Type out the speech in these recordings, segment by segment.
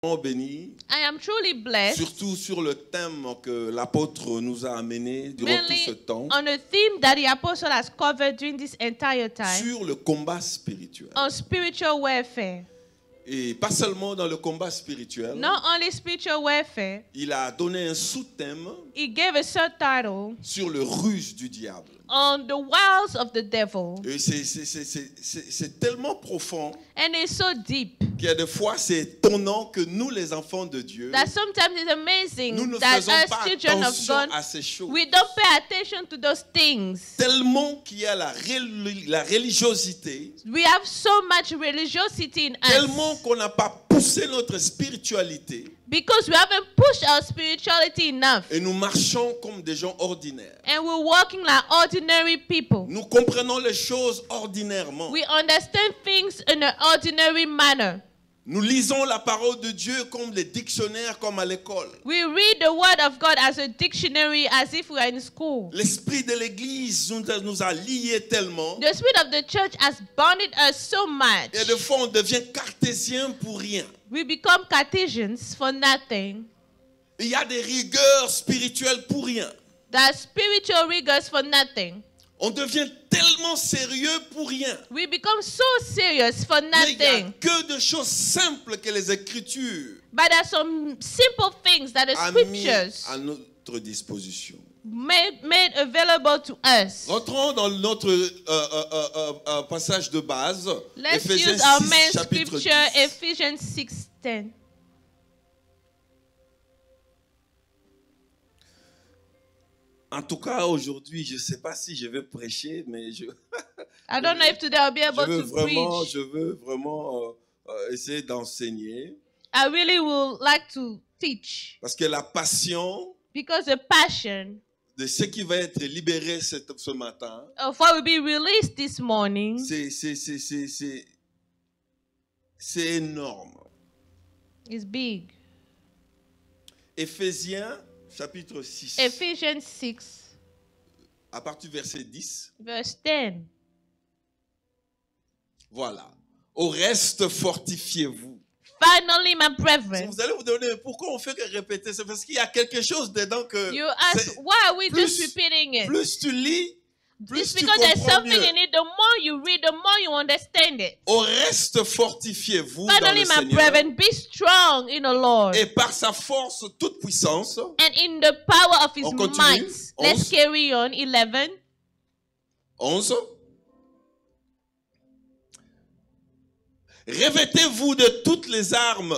Béni, I am truly blessed, surtout sur le thème que l'apôtre nous a amené durant tout ce mainly temps, on a theme that the apostle has covered during this entire time, sur le combat spirituel. on spiritual warfare. Et pas seulement dans le combat spirituel, Not only spiritual warfare, il a donné un sous-thème he gave a subtitle sur le ruse du diable. on the wiles of the devil. Et c'est tellement profond And it's so deep qu'il y a des fois c'est étonnant que nous les enfants de Dieu, that sometimes it's amazing nous ne that faisons as pas children of attention God, à ces choses. we don't pay attention to those things. Tellement qu'il y a la religiosité, We have so much religiosity in us tellement qu'on n'a pas poussé notre spiritualité because we haven't pushed our spirituality enough. et nous marchons comme des gens ordinaires. And we're walking like ordinary people. Nous comprenons les choses ordinairement. We understand things in an ordinary manner. Nous lisons la parole de Dieu comme les dictionnaires, comme à l'école. We read the word of God as a dictionary, as if we are in school. L'esprit de l'Église nous a liés tellement. The spirit of the church has bonded us so much. Et des fois, on devient cartésien pour rien. We become Cartesians for nothing. Il y a des rigueurs spirituelles pour rien. There are spiritual rigors for nothing. On devient tellement sérieux pour rien. We become so serious for Mais il n'y a nothing. que de choses simples que les Écritures But there are some simple things that the ont mis scriptures à notre disposition. made available to us. Rentrons dans notre passage de base. Let's Éphésiens use our 6, main chapitre scripture, 10. Ephesians 6:10. En tout cas, aujourd'hui, je ne sais pas si je vais prêcher, mais je I don't know if today I'll be able veux to vraiment, preach. essayer d'enseigner. I really would like to teach Parce que la passion because the passion de ce qui va être libéré ce matin, of what will be released this morning c'est énorme. is big. Éphésiens, chapitre 6, Ephesians 6, à partir du verset 10. verse 10. Voilà. Au reste, fortifiez-vous. Finally, my Si brethren, vous allez vous demander pourquoi on fait que répéter, c'est parce qu'il y a quelque chose dedans que you ask, why are we just repeating it? plus tu lis, It's plus tu because there's comprends something mieux. in it. The more you read, the more you understand it. Au reste, fortifiez-vous dans Finally, le my Seigneur brethren, be strong in the Lord et par sa force toute puissance. and in the power of His On continue. might. 11. Let's carry on. 11. 11. Revêtez-vous de toutes les armes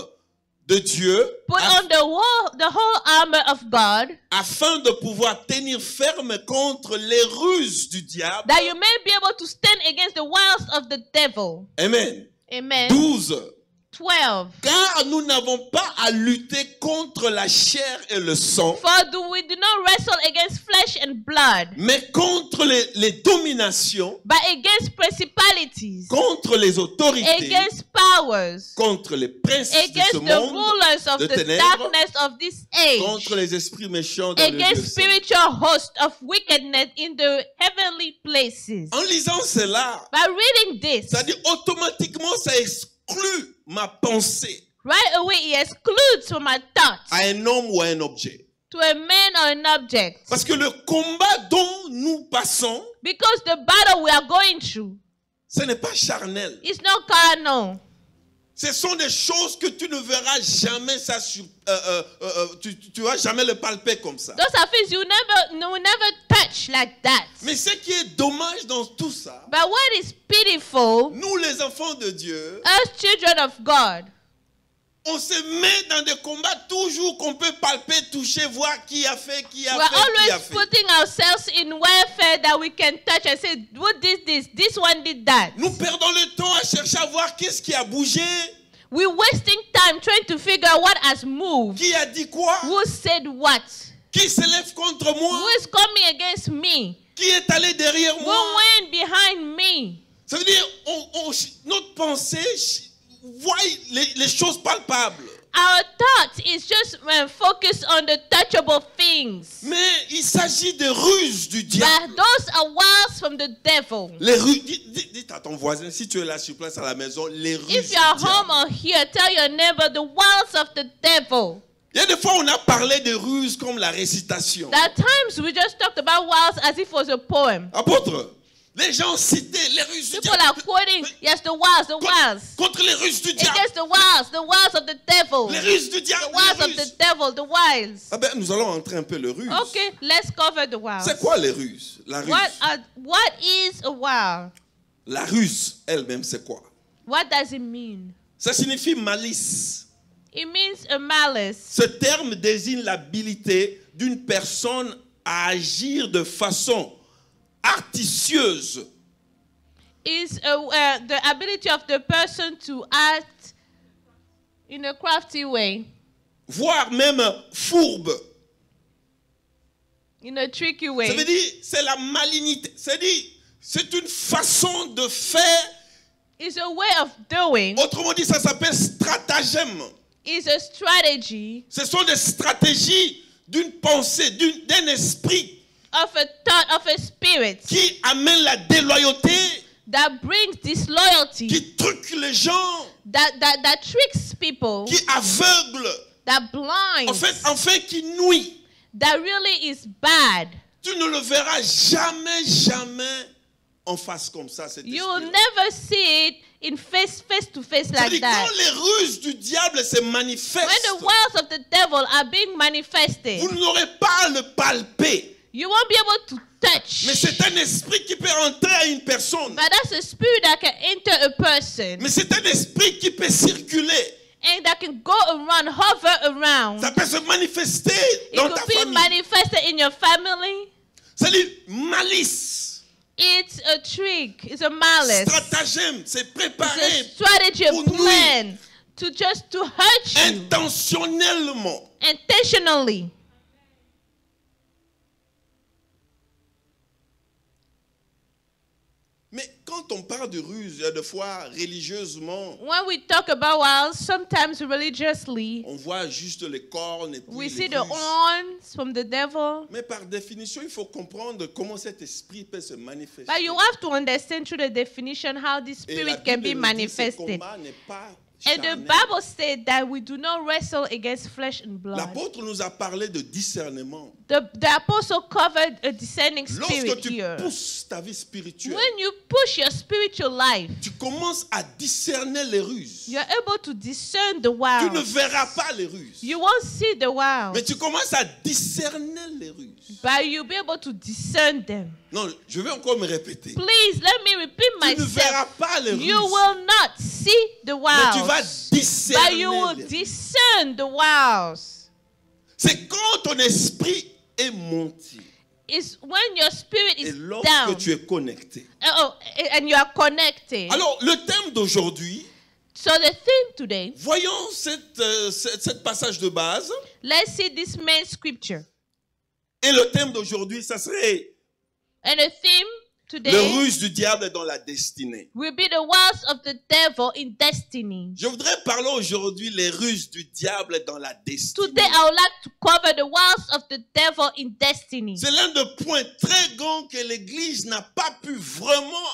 de Dieu Put on the whole armor of God, afin de pouvoir tenir ferme contre les ruses du diable. that you may be able to stand against the wiles of the devil. Amen. Amen. 12. 12. Car nous n'avons pas à lutter contre la chair et le sang, For we do not wrestle against flesh and blood, mais contre les dominations, but against principalities, contre les autorités, against powers, contre les princes de ce against the monde, rulers of de the ténèbres, darkness of this age, contre les esprits méchants dans le lieu against saint. spiritual hosts of wickedness in the heavenly places. En lisant cela, By reading this, ça dit automatiquement ça exclut ma pensée right away it excludes from my thoughts à un homme ou à un objet. to a man or an object. Parce que le combat dont nous passons, Because the battle we are going through ce n'est pas charnel. is not carnal. Ce sont des choses que tu ne verras jamais ça sur, tu vas jamais le palper comme ça. Those are things you will never touch like that. Mais ce qui est dommage dans tout ça, But what is pitiful, nous les enfants de Dieu, as children of God, on se met dans des combats toujours qu'on peut palper, toucher, voir qui a fait, qui a we're fait, qui a always fait. putting ourselves in welfare that we can touch and say, what did this one did that. Nous perdons le temps à chercher à voir qu'est-ce qui a bougé, We're wasting time trying to figure out what has moved, qui a dit quoi, who said what, qui se lève contre who moi, is coming against me, qui est allé derrière who moi. went behind me. Ça veut dire, notre pensée voit les choses palpables. Our thought is just focused on the touchable things. Mais il s'agit de ruses du diable. But those are wiles from the devil. Les ruses, dites à ton voisin, si tu es là sur place à la maison, les ruses If du you are diable. home or here, tell your neighbor the wiles of the devil. Il y a des fois on a parlé de ruses comme la récitation. There are times we just talked about wiles as if it was a poem. Apôtre, les gens citaient les ruses du People diable. are quoting, yes, the wiles. Contre les ruses du diable. Against the wiles of the devil. Les ruses du diable. The wiles of the devil, the wiles. Ah ben, nous allons entrer un peu les ruses. Okay, let's cover the wiles. C'est quoi les ruses? La ruse. What is a wile? La ruse elle-même, c'est quoi? What does it mean? Ça signifie malice. It means a malice. Ce terme désigne l'habilité d'une personne à agir de façon artificieuse, Is the ability of the person to act in a crafty way, voire même fourbe. in a tricky Ça way. veut dire, c'est la malignité. C'est une façon de faire. It's a way of doing. Autrement dit, ça s'appelle stratagème. It's a strategy Ce sont des stratégies d'une pensée, d'un esprit of a thought, of a spirit qui amène la déloyauté, that brings disloyalty, qui truque les gens, that tricks people, qui aveugle, that blinds, enfin qui nuit. that really is bad. Tu ne le verras jamais en face comme ça. Cet You will esprit-là. never see it in face to face Ça veut like dire, that. quand les ruses du diable se When manifestent, the wiles of the devil are being manifested, vous n'aurez pas à le palper. you won't be able to touch. Mais c'est un esprit qui peut entrer à une personne. But that's a spirit that can enter a person Mais c'est un esprit qui peut circuler. and that can go around, hover around. Ça peut se manifester It dans ta could be famille. manifested in your family. C'est-à-dire malice, It's a trick. It's a malice. stratagème, c'est It's préparé a strategy, a pour nuire. plan to hurt you intentionnellement. intentionally. Mais quand on parle de ruse, il y a des fois religieusement, When we talk about wiles, sometimes religiously, on voit juste les cornes et puis we les see the ruses. horns from the devil. Mais par définition, il faut comprendre comment cet esprit peut se manifester. But you have to understand through the definition how this Et la spirit can be Bible nous dit, ce manifested. combat n'est pas And the charnel. Bible said that we do not wrestle against flesh and blood. L'apôtre nous a parlé de discernement. The apostle covered a discerning Lorsque spirit tu here. pousses ta vie spirituelle, When you push your spiritual life, tu commences à discerner les ruses. you're able to discern the Tu ne wiles. verras pas les ruses. You won't see the Mais wiles, tu commences à discerner les ruses. but you'll be able to discern them. Non, je vais encore me répéter. Please let me repeat Tu ne verras myself. pas les ruses. You will not see the Mais tu vas wiles, discerner but you will les ruses. discern the wiles. C'est quand ton esprit est monté It's when your spirit et is lorsque down tu es connecté. and you are connected. Alors, le thème d'aujourd'hui, So the theme today, voyons cette passage de base. let's see this main scripture. Et le thème d'aujourd'hui, ça serait And the theme le today ruse du diable dans la destinée. will be the wiles of the devil in destiny. Je voudrais parler aujourd'hui les ruses du diable dans la destinée. Today I would like to cover the wiles of the devil in destiny. C'est l'un des points très grands que l'Église n'a pas pu vraiment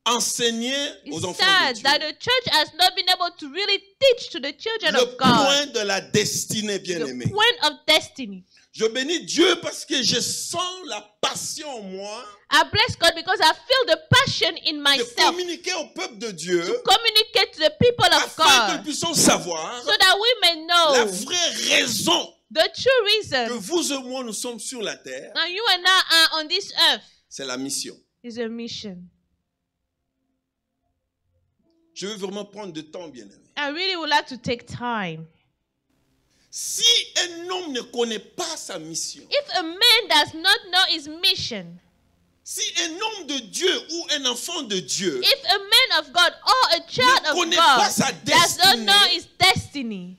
enseigner aux It's enfants sad de that Dieu. the church has not been able to really teach to the children Le of God point de la destinée, the bien-aimé. point of destiny. Je bénis Dieu parce que je sens la passion en moi I bless God because I feel the passion in de myself communiquer au peuple de Dieu to communicate to the people of afin que nous God puissions savoir so that we may la know vraie raison the true que reason. vous et moi nous sommes sur la terre. Now you and I are on this earth C'est la mission. is a mission. Je veux vraiment prendre du temps, bien-aimé. I really would like to take time. Si un homme ne connaît pas sa mission, If a man does not know his mission, si un homme de Dieu ou un enfant de Dieu if a man of God or a child ne of connaît pas God sa does not know destinée, his destiny,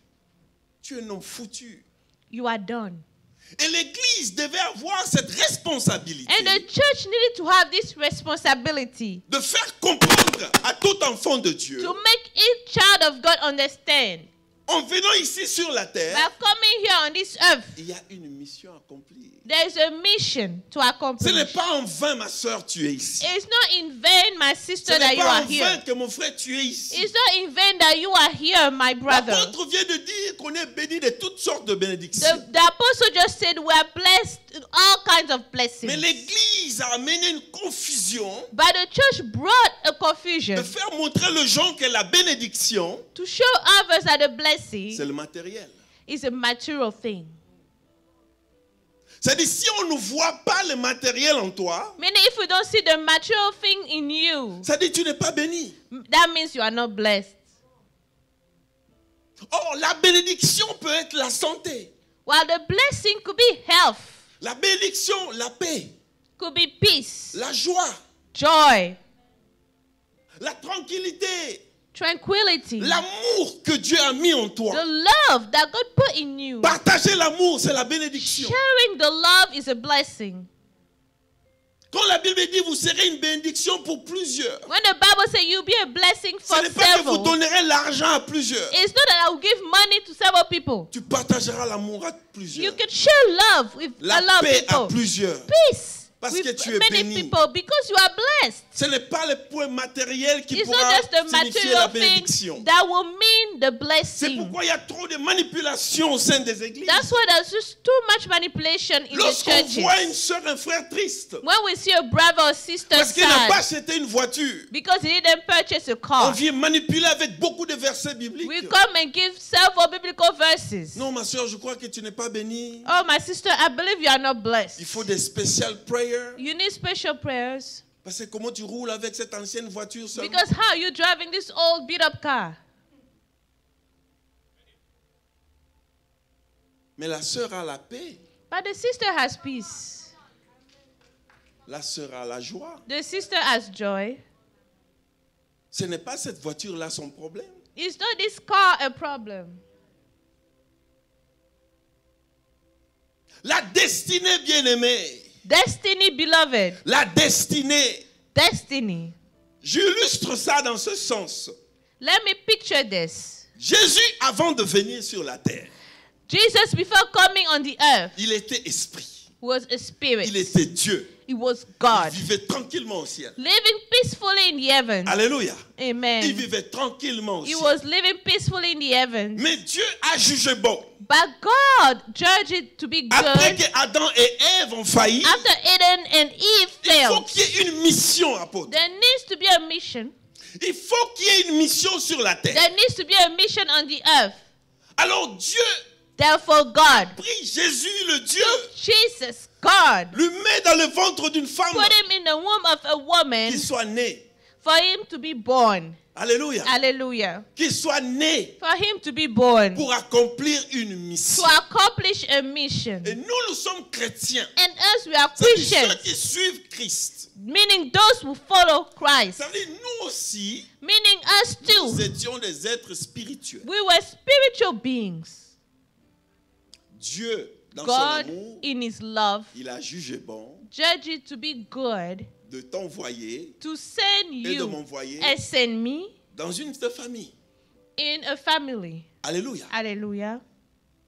tu es un homme foutu. you are done. Et l'Église devait avoir cette responsabilité And the church needed to have this responsibility de faire comprendre à tout enfant de Dieu. to make each child of God understand. En venant ici sur la terre, by coming here on this earth, il y a une mission à accomplir. there is a mission to Ce accomplish. n'est pas en vain, ma soeur, tu es ici. It's not in vain, my Ce sister, that n'est you pas are en here. vain que mon frère, tu es ici. It's not in vain that you are here, my brother. L'apôtre vient de dire qu'on est béni de toutes sortes de bénédictions. The apostle just said we are blessed in all kinds of blessings. Mais l'Église a amené une confusion But the church brought a confusion de faire montrer aux gens que la bénédiction, to show others that the blessing c'est le matériel. is a material thing. C'est-à-dire, si on ne voit pas le matériel en toi, Meaning, if we don't see the material thing in you, c'est-à-dire tu n'es pas béni. that means you are not blessed. Or, la bénédiction peut être la santé. While the blessing could be health, La bénédiction, la paix, could be peace, la joie, joy, la tranquillité, tranquility, l'amour que Dieu a mis en toi. the love that God put in you. Partager l'amour, c'est la bénédiction. Sharing the love is a blessing. Quand la Bible dit vous serez une bénédiction pour plusieurs, When the Bible says you'll be a blessing ce for n'est pas que vous several, donnerez l'argent à plusieurs. it's not that I will give money to several people. Tu partageras l'amour à You plusieurs. can share love with a La lot of paix à people. plusieurs. Peace Parce with que tu es many béni. people because you are blessed. Ce n'est pas le point matériel qui It's pourra not just the signifier la material bénédiction. thing that will mean the C'est blessing. pourquoi il y a trop de manipulation au sein des églises. That's why there's just too much manipulation in the Lorsqu'on churches. voit une soeur, un frère triste, When we see a brother or sister parce qu'il n'a pas sad acheté une voiture, because he didn't purchase a on car, vient manipuler avec beaucoup de versets bibliques. we come and give several biblical verses. Non, ma soeur, je crois que tu n'es pas bénie. Oh, my sister, I believe you are not blessed. Il faut des special prayers. You need special prayers. Parce que comment tu roules avec cette ancienne voiture seulement? Because how are you driving this old beat up car? Mais la sœur a la paix. But the sister has peace. La sœur a la joie. The sister has joy. Ce n'est pas cette voiture-là son problème. Is not this car a problem? La destinée bien-aimée. Destiny, beloved. La destinée. Destiny. J'illustre ça dans ce sens. Let me picture this. Jésus, avant de venir sur la terre, Jesus, before coming on the earth, il était esprit. was a spirit. Il était Dieu. He was Il God. vivait tranquillement au ciel. Living peacefully in the heavens. Alléluia. Il Amen. vivait tranquillement au He ciel. was living peacefully in the heavens. Mais Dieu a jugé bon. But God judged it to be Après good. que Adam et Ève ont failli, After Adam and Eve il faut failed, qu'il y ait une mission, apôtre. there needs to be a mission. Il faut qu'il y ait une mission sur la terre. There needs to be a mission on the earth. Alors Dieu Therefore, God, prit Jésus, le Dieu, Jesus, God, lui met dans le ventre d'une femme put him in the womb of a woman qu'il soit né. for him to be born. Alléluia. Hallelujah. Qu'il soit né For him to be born. pour accomplir une To mission. accomplish a mission. Et nous, nous sommes chrétiens. And us, we are C'est-à-dire ceux Christians. qui suivent Christ. Meaning those who follow Christ. Ça veut dire nous aussi, Meaning us nous too. étions des êtres spirituels. We were spiritual beings. Dieu, dans son God, amour, in his love, il a jugé bon judged it to be good de t'envoyer to send et de you m'envoyer and send me dans une famille. in a family. Alléluia. Hallelujah.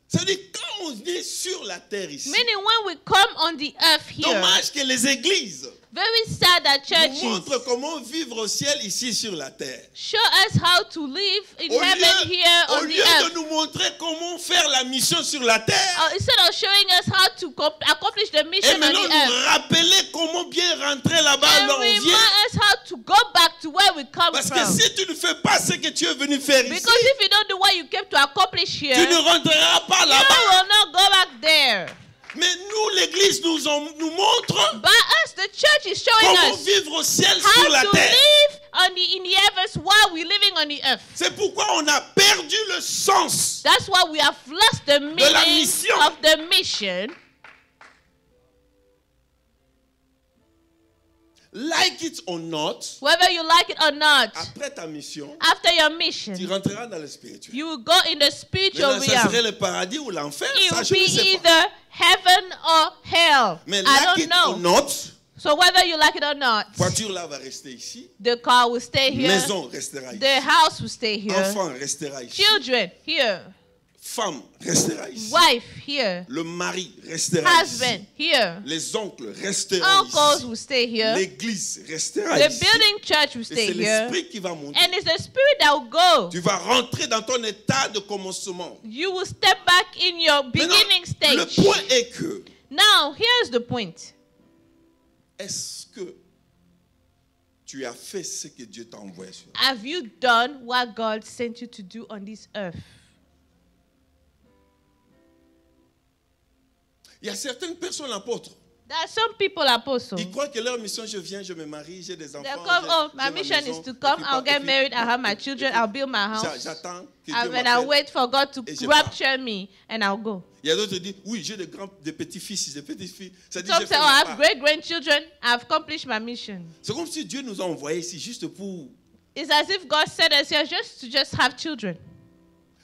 Ça veut dire quand on est sur la terre ici, Meaning when we come on the earth here, dommage que les églises very sad that nous churches montrent comment vivre au ciel ici sur la terre. show us how to live in Au heaven here lieu on the de earth. nous montrer comment faire la mission sur la terre, Instead of showing us how to accomplish the et mission on maintenant the nous earth. rappeler comment bien rentrer là-bas And là où on remind vient. us how to go back to where we come Parce que from. si tu ne fais pas ce que tu es venu faire ici, Because if you don't do what you came to accomplish here, tu ne you rentreras pas will là-bas. not go back there. Mais nous, l'Église nous montre But us, the church is showing comment us vivre au ciel how sur la to terre. live in the heavens while we're living on the earth. C'est pourquoi on a perdu le sens. That's why we have lost the meaning mission. of the mission. Like it or not, Whether you like it or not, après ta mission, after your tu mission, rentreras dans le spirituel. you will go in the spiritual Maintenant, ça realm. serait le paradis ou l'enfer, It ça will je ne be sais pas. either heaven or hell. Mais I like don't it or know. not, So whether you like it or not, Voiture là va rester ici. the car will stay here. Maison restera ici. The house will stay here. Enfant restera ici. Children here. Femme restera ici. Wife here. Le mari restera Husband ici. here. Les oncles resteront Uncles ici. will stay here. L'église restera The ici. building church will Et stay c'est here. l'esprit qui va monter. And it's the spirit that will go. Tu vas rentrer dans ton état de commencement. You will step back in your beginning Maintenant, le stage. point est que, Now, here's the point. est-ce que tu as fait ce que Dieu t'a envoyé sur Have you done what God sent you to do on this earth? Il y a certaines personnes, apôtres, There are some people, apostles. ils croient que leur mission, je viens, je me marie, j'ai des enfants. They come, oh, j'ai my ma mission maison, is to et come, puis I'll pas- et get puis- married, I'll have my et puis- children, I'll build my house. J'attends que Dieu And then I'll m'appelle. wait for God to Et je rapture me, and I'll go. Il y a d'autres qui disent, oui, j'ai des petits-fils, des petites-filles. Ça dit, Some j'ai say, fait oh, ma I have part. great-grandchildren, I've accomplished my mission. C'est comme si Dieu nous a envoyés ici juste pour... It's as if God sent us here just to have children.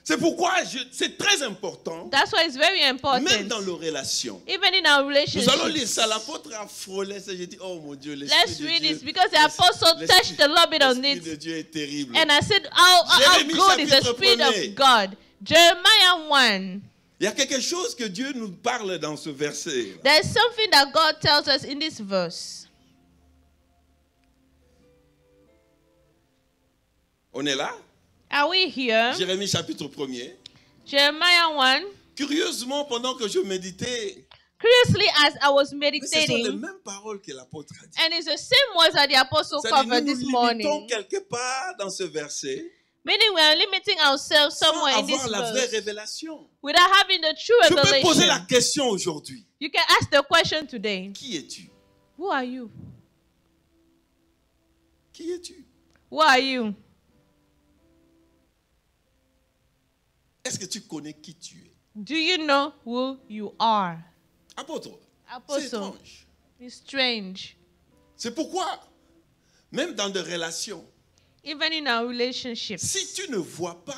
C'est pourquoi c'est très important, That's why it's very même important. dans nos relations. Even in our Nous allons lire relationships. ça, l'apôtre a frôlé ça, j'ai dit, oh mon Dieu, Let's l'Esprit de read Dieu. this because the apostle touched a little bit on L'Esprit de it. Dieu est terrible. And I said, how Jérémie, good is the chapitre Spirit 1er. of God? Jeremiah 1. Il y a quelque chose que Dieu nous parle dans ce verset. There's something that God tells us in this verse. On est là? Are we here? Jérémie chapitre 1er. Jeremiah 1. Curieusement, pendant que je méditais, Curiously, as I was mais ce sont les meditating, mêmes paroles que l'apôtre a dit. and it's the same words that the apostle C'est-à-dire, covered nous this nous limitons morning. quelque part dans ce verset Meaning we are limiting ourselves sans somewhere in this avoir la vraie verse révélation. without having the true Je peux poser la revelation. question aujourd'hui. You can ask the question today. Qui es-tu? Who are you? Qui es-tu? Who are you? Est-ce que tu connais qui tu es? Do you know who you are? Apôtre, c'est Apostle. étrange. It's strange. C'est pourquoi, même dans des relations, Even in our relationships, si tu ne vois pas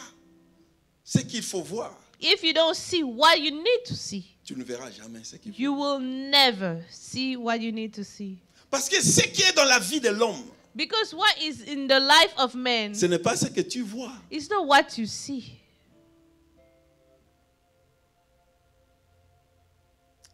ce qu'il faut voir, if you don't see what you need to see, tu ne verras jamais ce qu'il faut you voir. will never see what you need to see. Parce que ce qui est dans la vie de l'homme, Because what is in the life of man ce n'est pas ce que tu vois. is not what you see.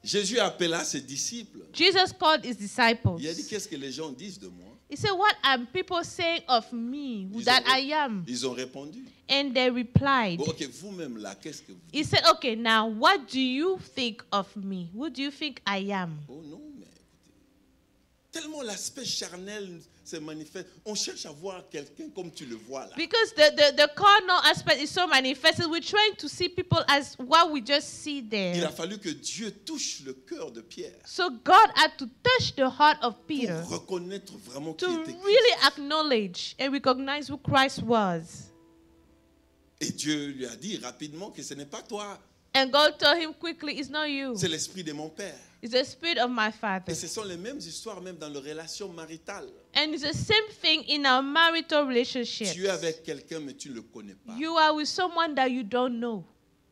Jésus appela ses disciples. Jesus called his disciples. Il a dit, qu'est-ce que les gens disent de moi? He said, what are people saying of me that I am? Ils ont répondu. And they replied. Bon, ok, vous-même là, qu'est-ce que vous He dites? said, okay, now what do you think of me? Who do you think I am? Oh non, mais écoutez, tellement l'aspect charnel se manifeste. On cherche à voir quelqu'un comme tu le vois là. Because the carnal aspect is so manifested, we're trying to see people as what we just see Il there. a fallu que Dieu touche le cœur de Pierre So God had to touch the heart of Peter pour reconnaître vraiment qui to était Christ. really acknowledge and recognize who Christ was. Et Dieu lui a dit rapidement que ce n'est pas toi, And God told him quickly, it's not you. c'est l'esprit de mon Père. It's the spirit of my Father. Et ce sont les mêmes histoires même dans les relations maritales. And it's the same thing in our marital relationships. Tu es avec quelqu'un mais tu ne le connais pas. You are with someone that you don't know.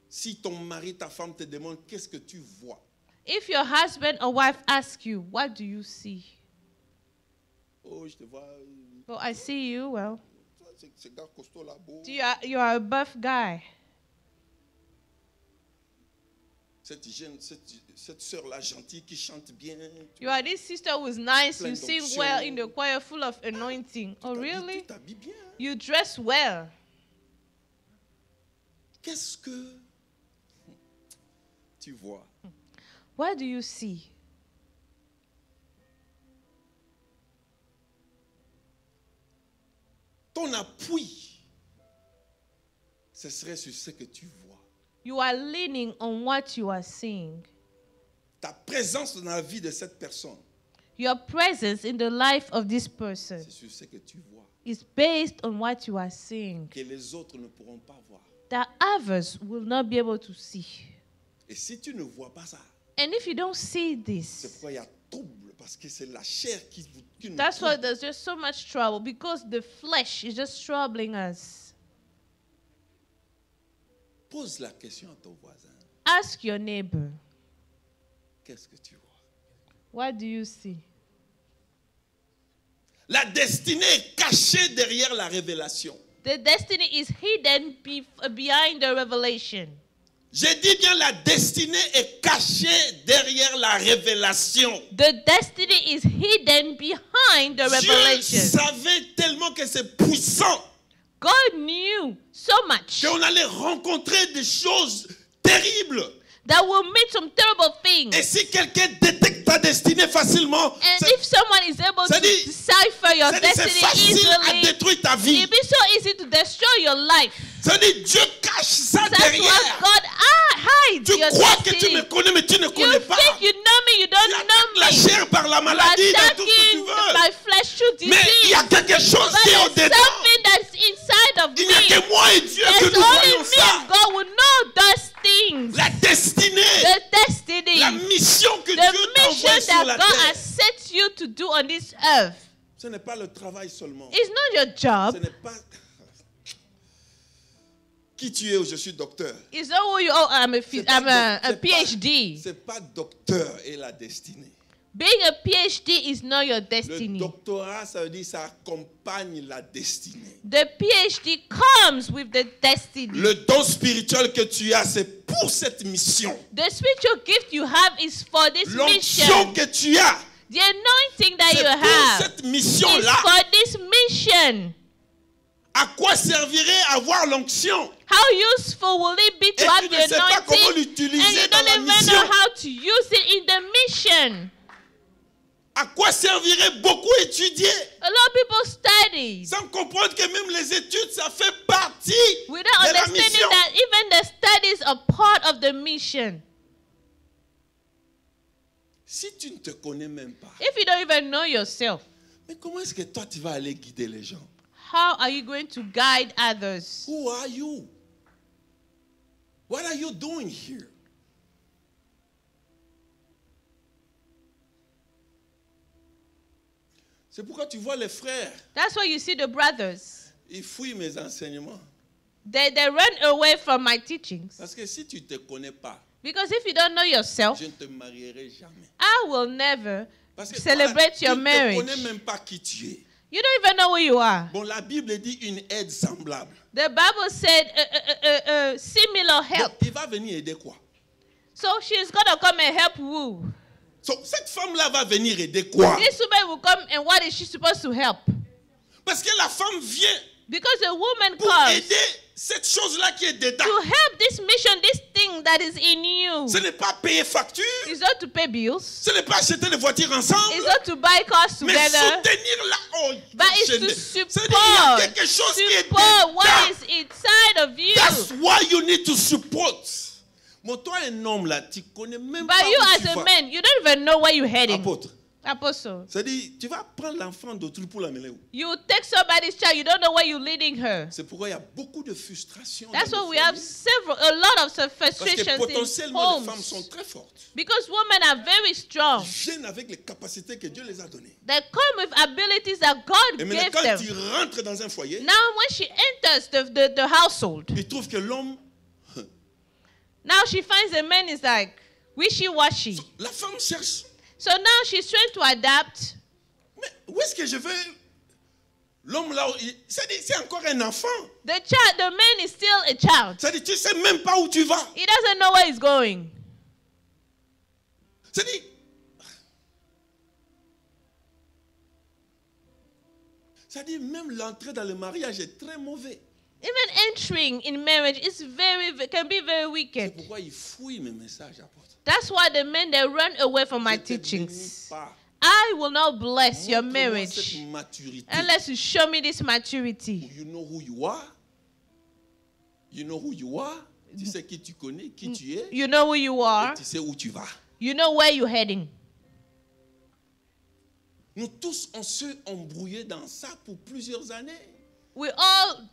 Si ton mari, ta femme te demande qu'est-ce que tu vois, If your husband or wife asks you, what do you see? oh je te vois, Well, I see you. Well, ce gars costaud là, beau. you are a buff guy. Cette sœur-là gentille qui chante bien. You are this sister who's nice. Plein You sing d'onction. well in the choir, full of anointing. Oh, Tu really? t'habilles bien. You dress well. Qu'est-ce que tu vois? What do you see? Ton appui, ce serait sur ce que tu vois. You are leaning on what you are seeing. Ta présence dans la vie de cette personne, Your presence in the life of this person c'est sur ce que tu vois. is based on what you are seeing Que les autres ne pourront pas voir. that others will not be able to see. Et si tu ne vois pas ça, And if you don't see c'est this, pourquoi il y a trouble. Parce que c'est la chair qui nous that's why trouble. there's just so much trouble, because the flesh is just troubling us. Pose la question à ton voisin. Ask your neighbor, Qu'est-ce que tu vois? what do you see? La destinée est cachée derrière la révélation. The destiny is hidden behind the revelation. J'ai dit bien, la destinée est cachée derrière la révélation. The destiny is hidden behind the Dieu revelation. savait tellement que c'est puissant God knew so much qu'on allait rencontrer des choses terribles. that we'll meet some terrible things. Et si quelqu'un détecte ta destinée facilement, And c'est if someone is able to dit- decipher your c'est destiny facile à easily, détruire ta vie. it'll be so easy to destroy your life. C'est-à-dire, Dieu cache ça That's why derrière. God hides Tu your crois que tu destiny. me connais, mais tu ne You connais pas. think you know me, you Tu don't attaques know la me. chair par la You're maladie, dans tout ce que tu attacking veux. my flesh through Mais il y a disease. quelque chose But qui est there's au-dedans. something that's inside of Il n'y a me. que moi et Dieu que There's nous only voyons me ça. and God will know those things. La destinée, The destiny, la mission que the Dieu t'envoie mission sur la that God terre. has set you to do on this earth. Ce n'est pas le travail seulement. It's not your Ce job. n'est pas qui tu es ou je suis docteur. It's not who you are. I'm a C'est PhD. C'est pas docteur et la destinée. Being a PhD is not your Le destiny. doctorat, ça veut dire ça accompagne la destinée. The PhD comes with the destiny. Le don spirituel que tu as, c'est pour cette mission. The spiritual gift you have is for this L'onction mission. que tu as, The anointing that c'est you pour have cette is mission-là. for this mission. À quoi servirait avoir l'onction? How useful will it be to Et have tu the ne sais pas comment anointing and l'utiliser you dans don't la even mission. know how to use it in the mission? À quoi servirait beaucoup étudier A lot of people study sans comprendre que même les études, ça fait partie without de la understanding mission. that even the studies are part of the mission. Si tu ne te connais même pas, If you don't even know yourself, mais comment est-ce que toi tu vas aller guider les gens? how are you going to guide others? Who are you? What are you doing here? C'est pourquoi tu vois les frères, That's why you see the brothers. ils fouillent mes enseignements. They run away from my teachings. Parce que si tu ne te connais pas, Because if you don't know yourself, je ne te marierai jamais. I will never Parce que celebrate toi, your tu ne marriage. connais même pas qui tu es. You don't even know who you are. Bon, la Bible dit une aide semblable. The Bible said similar Bon, help. il va venir aider quoi? So she's going to come and help who? So, cette femme-là va venir aider quoi? This woman will come and what is she supposed to help? Parce que la femme vient Because the woman pour comes aider cette chose-là qui est dedans. to help this mission, this thing that is in you. Ce n'est pas payer facture. It's not to pay bills. Ce n'est pas acheter des voitures ensemble. It's not to buy cars Mais together. soutenir la... Oh, But it's je to ne- support. c'est-à-dire, il y a quelque chose qui est Support what dedans. is inside of you. That's why you need to support. Bon, toi, un homme là, tu connais même But pas you où as tu a vas. man, you don't even know where you're heading. Apôtre. Apostle. C'est-à-dire, tu vas prendre l'enfant d'autrui pour l'amener où? You take somebody's child, you don't know where you're leading her. C'est pourquoi il y a beaucoup de frustration. That's dans why les we have familles. a lot of Parce que frustrations in potentiellement, les femmes sont homes. très fortes. Because women are very strong. Ils viennent avec les capacités que Dieu les a données. They come with abilities that God Et maintenant, gave quand them. ils rentrent dans un foyer, Now when she enters the household, ils trouvent que l'homme... now she finds a man is like wishy-washy. La femme cherche. So now she's trying to adapt. Mais où est-ce que je vais? L'homme là, c'est encore un enfant. The man is still a child. C'est-à-dire, tu ne sais même pas où tu vas. He doesn't know where he's going. C'est-à-dire, même l'entrée dans le mariage est très mauvais. Even entering in marriage is can be very C'est wicked. pourquoi il fouille mes messages, apôtre. That's why the men they run away from my Je te bénis teachings. pas. I will not bless your Montre-moi marriage cette maturité. unless you show me this maturity. You know who you are. You know who you are. Tu sais qui tu connais, qui tu es. You know who you are. Et tu sais où tu vas. You know where you're heading. Nous tous, on s'est embrouillés dans ça pour plusieurs années. We all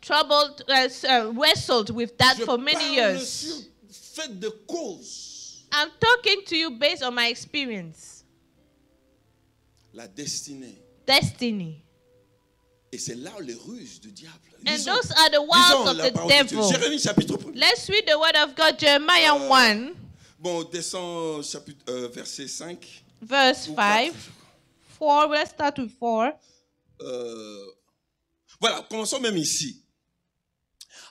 wrestled with that Je for many parle years. sur fait de cause. I'm talking to you based on my experience. La destinée. Destiny. Et c'est là les ruses du diable. And Lisons- those are the lisons wiles of la the parole de Dieu. devil. Jérémie chapitre 1. Let's read the word of God, Jeremiah 1, Bon, descends chapitre, verset 5. verse ou 5. 4. 4, let's start with 4. Voilà, commençons même ici.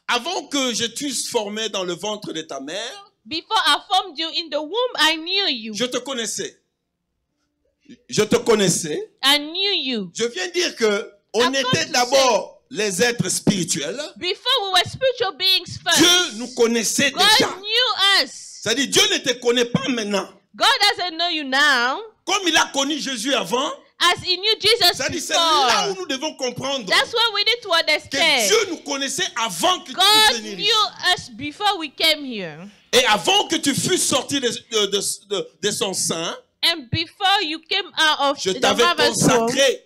Avant que je t'eusse formé dans le ventre de ta mère, before I formed you in the womb, I knew you. je te connaissais. Je te connaissais. I knew you. Je viens dire que on était d'abord les êtres spirituels. Before we were spiritual beings first. Dieu nous connaissait God déjà. knew us. C'est-à-dire Dieu ne te connaît pas maintenant. God doesn't know you now. Comme il a connu Jésus avant, As he knew Jesus c'est-à-dire c'est là où before. nous devons comprendre That's what we need to que understand. Dieu nous connaissait avant que tu God puisses venir knew ici. us before we came here. Et avant que tu fusses sorti de son sein, And before you came out of je the t'avais mother's womb, consacré,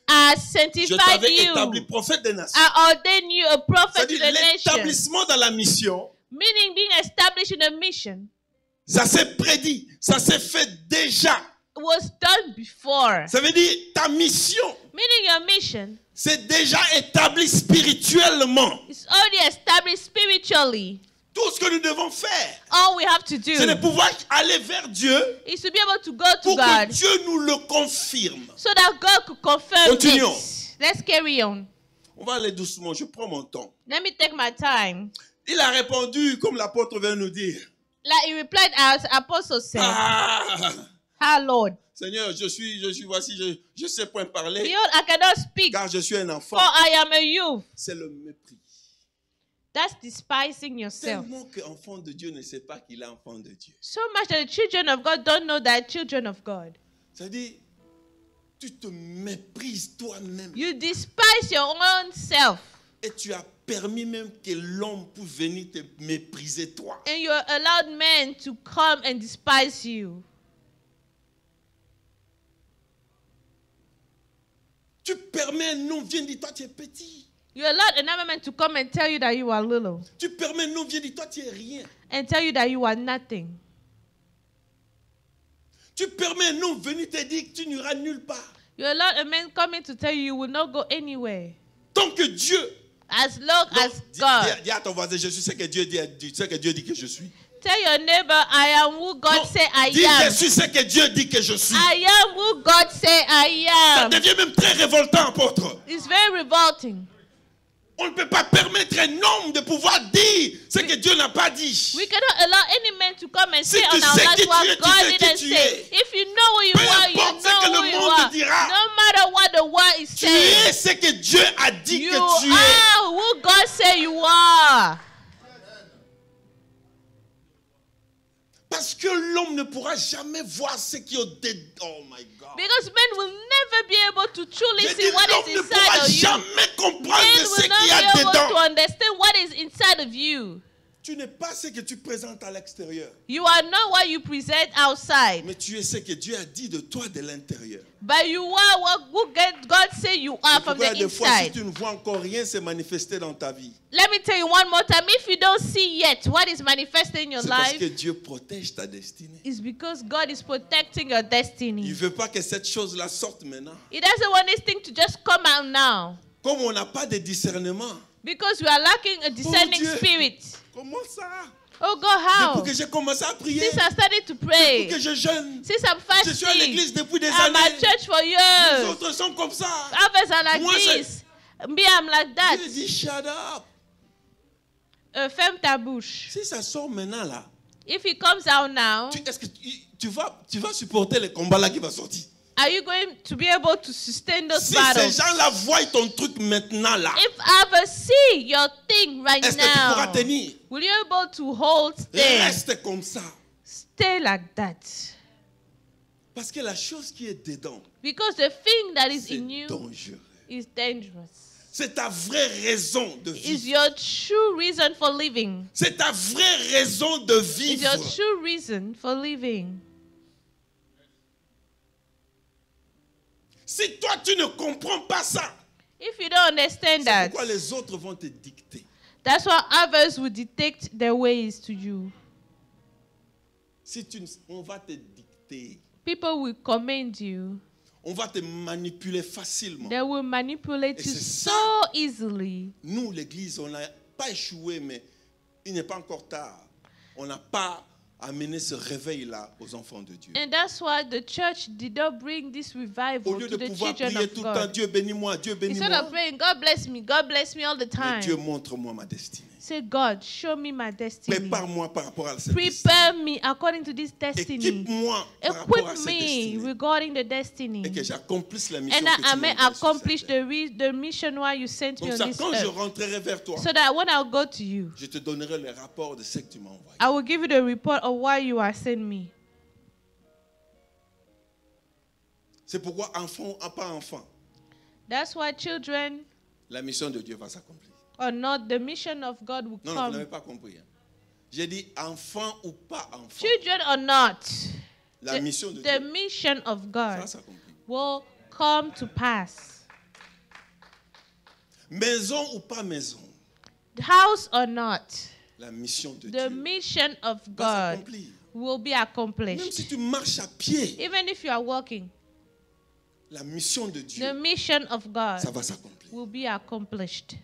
I je sanctified t'avais you. établi prophète des nations. I ordained you a prophet to C'est-à-dire the nation. l'établissement dans la mission, Meaning being established in a mission ça s'est prédit, ça s'est fait déjà. was done before. Ça veut dire ta mission, Meaning your mission c'est déjà établi spirituellement. is already established spiritually. Tout ce que nous devons faire, All we have to do c'est de pouvoir aller vers Dieu is to be able to go to pour que God Dieu nous le confirme. so that God could confirm Continuons. this. Let's carry on. On va aller doucement, je prends mon temps. Let me take my time. Il a répondu, comme l'apôtre vient nous dire, Like he replied as Apostle said, ah, Lord, Seigneur, voici, je sais point parler, behold, I cannot speak, car je suis un enfant. for I am a youth. C'est le mépris. That's despising yourself. Tellement qu'enfant de Dieu ne sait pas qu'il est enfant de Dieu. So much that the children of God don't know that children of God. C'est-à-dire, tu te méprises toi-même. You despise your own self. Et tu as permis même que l'homme puisse venir te mépriser toi. And you allowed men to come and despise you. Tu permets un homme viens dire toi tu es petit. You allowed another man to come and tell you that you are little. Tu permets un homme viens dire toi tu es rien. And tell you that you are nothing. Tu permets un homme venir te dire que tu n'iras nulle part. You allowed a man coming to tell you will not go anywhere. Tant que Dieu. As long Donc, as God. dis à ton voisin, je suis ce que Dieu dit, ce que Dieu dit que je suis. Tell your neighbor, I am who God Non, say I dis, am. je suis ce que Dieu dit que je suis. I am who God say I Ça am. devient même très révoltant, apôtre. It's very revolting. On ne peut pas permettre un homme de pouvoir dire ce que Dieu n'a pas dit. We cannot allow any man to come and Si say tu on our sais lives qui tu what es, tu God sais qui didn't tu say. es. If you know who you Peu are, you importe ce que know le who you monde are. dira. No matter what the world is Tu saying, es ce que Dieu a dit you que tu es. are who God say you are. Parce que l'homme ne pourra jamais voir ce qui est au-dedans. Oh my God. Because men will never be able to truly J'ai see dit, what l'homme is ne inside pourra of you. jamais comprendre Men ce will qu'il y a not be able to dedans. understand what is inside of you. Tu n'es pas ce que tu présentes à l'extérieur. You are not what you present outside, Mais tu es ce que Dieu a dit de toi de l'intérieur. but you are what God say you are from Pourquoi the des fois, si inside. tu ne vois encore rien se manifester dans ta vie, Let me tell you one more time. If you don't see yet what is manifesting in your c'est parce life, que Dieu protège ta destinée. it's because God is protecting your Il destiny. ne veut pas que cette chose-là sorte maintenant. He doesn't want this thing to just come out now. Comme on n'a pas de discernement. Because we are lacking a discerning Dieu. spirit. Comment ça? Oh God, Depuis how? que j'ai commencé à prier, Since I started to depuis pray, que je jeûne, since I'm je suis à l'église fasting, depuis des I'm at années. church for Les years. autres sont comme ça. Others are like Moi, this. Me, I'm like that. Dieu dit shut up. Ferme ta bouche. Si ça sort maintenant là, If it comes out now, est-ce que tu vas supporter le combat là qui va sortir? are you going to be able to sustain those Si ces battles? gens-là voient ton truc maintenant là, If others see your thing right est-ce que tu pourras now, tenir? will you be able to hold still? Reste comme ça. Stay like that. Parce que la chose qui est dedans, Because the thing that is c'est in you dangereux. is dangerous. C'est ta vraie raison de Is vivre. your true reason for living. C'est ta vraie raison de Is vivre. your true reason for living. Si toi tu ne comprends pas ça, If you don't understand c'est that, pourquoi les autres vont te dicter. that's why others will dictate their ways to you. On va te dicter. People will command you. On va te manipuler facilement. They will manipulate Et you c'est so ça. easily. Nous, l'Église, on n'a pas échoué, mais il n'est pas encore tard. On n'a pas amené ce réveil-là aux enfants de Dieu. And that's why the church did not bring this Au revival lieu to de the pouvoir children prier of tout le temps, God. Dieu bénis-moi, Dieu Instead bénis-moi. of praying, God bless me all the Mais Dieu time. montre-moi ma destinée. Say, God, show me my destiny. Prépare-moi par rapport à cette destinée. Prepare me according to this destiny. Équipe-moi par rapport à Equip cette me destinée. regarding the destiny. Et que j'accomplisse la mission And que that I tu may m'as envoyée sur accomplish cette terre. the mission why you sent me Comme on ça, this quand je earth. rentrerai vers toi, So that when I'll go to you, je te donnerai le rapport de ce que tu m'as envoyé. I will give you the report of why you are sending me. C'est pourquoi, enfant, pas enfant, That's why children la mission de Dieu va s'accomplir. or not, the mission of God will Non, non, vous n'avez come. pas compris. Hein. J'ai dit enfant ou pas enfant. Children or not, La mission de the Dieu mission of va God s'accomplir. will come to pass. Maison ou pas maison, House or not, la mission de the Dieu mission of va God s'accomplir. will be Même accomplished. si tu marches à pied, Even if you are walking, la mission de the Dieu, mission of God ça va s'accomplir. will be accomplished.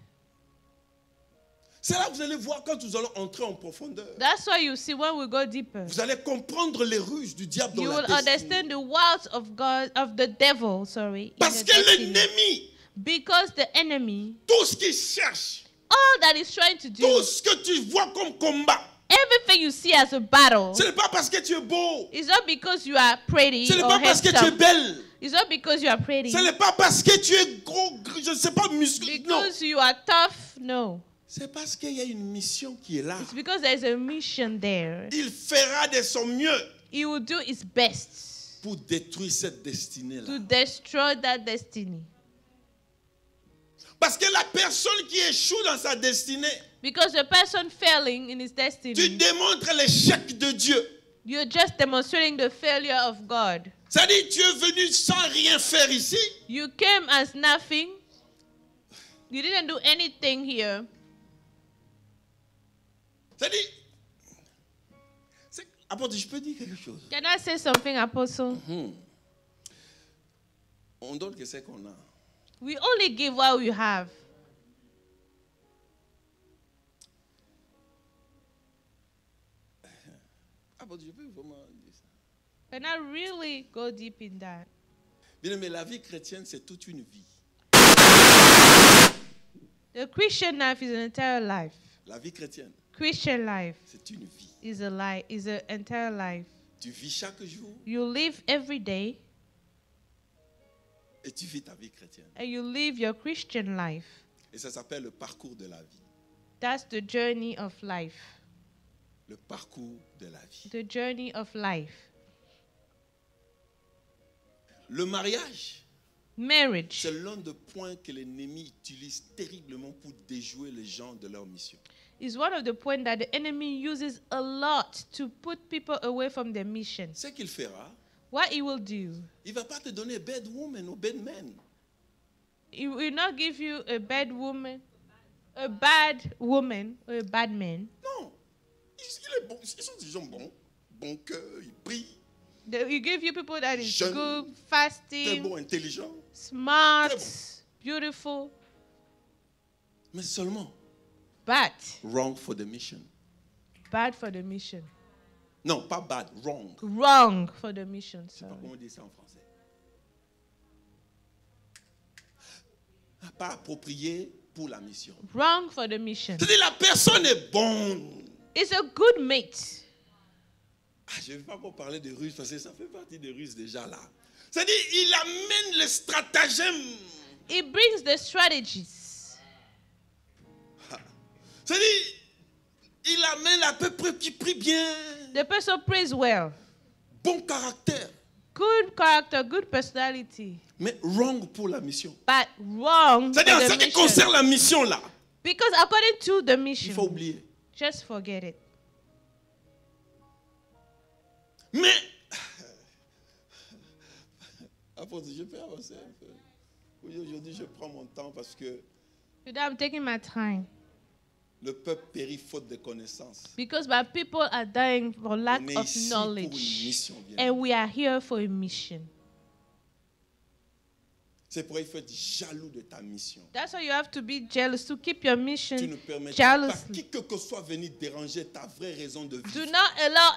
C'est là que vous allez voir quand nous allons entrer en profondeur. That's why you see when we go deeper, Vous allez comprendre les ruses du diable dans you la will destinée. understand the wiles of God, of the devil, sorry, in Parce the que destiny. l'ennemi, Because the enemy, tout ce qu'il cherche, all that he's trying to do, tout ce que tu vois comme combat, everything you see as a battle, ce n'est pas parce que tu es beau, it's not because you are pretty ce n'est or pas parce que tu es handsome. belle, It's not because you are pretty. ce n'est pas parce que tu es gros, je ne sais pas, musclé. Non, Because you are tough. No. c'est parce qu'il y a une mission qui est là. It's because there's a mission there. Il fera de son mieux He will do his best pour détruire cette destinée-là. to destroy that destiny. Parce que la personne qui échoue dans sa destinée, Because the person failing in his tu destiny, démontres l'échec de Dieu. you're just demonstrating the failure of God. C'est-à-dire, tu es venu sans rien faire ici. You came as nothing. You didn't do anything here. C'est-à-dire, apôtre, je peux dire quelque chose. Can I say something, Apostle? On donne que c'est qu'on a. We only give what we have. Apôtre, je peux vraiment dire ça. Can I really go deep in that? Bien, mais la vie chrétienne, c'est toute une vie. The Christian life is an entire life. La vie chrétienne, Christian life c'est une vie. is an entire life. Tu vis chaque jour You live every day et tu vis ta vie chrétienne. and you live your Christian life. Et ça s'appelle le parcours de la vie. That's the journey of life. Le parcours de la vie. The journey of life. Le mariage, Marriage c'est l'un des points que l'ennemi utilise terriblement pour déjouer les gens de leur mission. is one of the points that the enemy uses a lot to put people away from their mission. Ce qu'il fera, What he will do, il ne va pas te donner bad woman ou bad man. he will not give you a bad woman or a bad man. Non. Il est bon. Ils sont des gens bons. Bon cœur, ils prient. He give you people that is Jeune, good, Très fasting, bon, intelligent. smart, très beautiful, Mais seulement but wrong for the mission. bad for the mission. Non, pas bad, wrong. Wrong for the mission. Je ne sais pas Sorry. comment on dit ça en français. Pas approprié pour la mission. Wrong for the mission. C'est-à-dire la personne est bonne. It's a good mate. Je ne vais pas encore parler de ruses parce que ça fait partie des ruses déjà là. C'est-à-dire il amène les stratagèmes. It brings the strategies. C'est-à-dire il amène à peu près qui prie bien. The person prays well. Bon caractère. Good character, good personality. Mais wrong pour la mission. But wrong for C'est-à-dire en the ce qui mission. concerne la mission là, Because according to the il mission, faut oublier. just forget it. Mais, apôtre, je peux avancer un peu. Oui, aujourd'hui, je prends mon temps parce que Today I'm taking my time. le peuple périt faute de connaissances. Because my people are dying for lack On est of ici pour une knowledge. mission, bien. And we are here for a mission. C'est pourquoi il faut être jaloux de ta mission. That's why you have to be jealous, to keep your Tu mission ne permettras pas jealously. qui que soit venu déranger ta vraie raison de Do vivre. not allow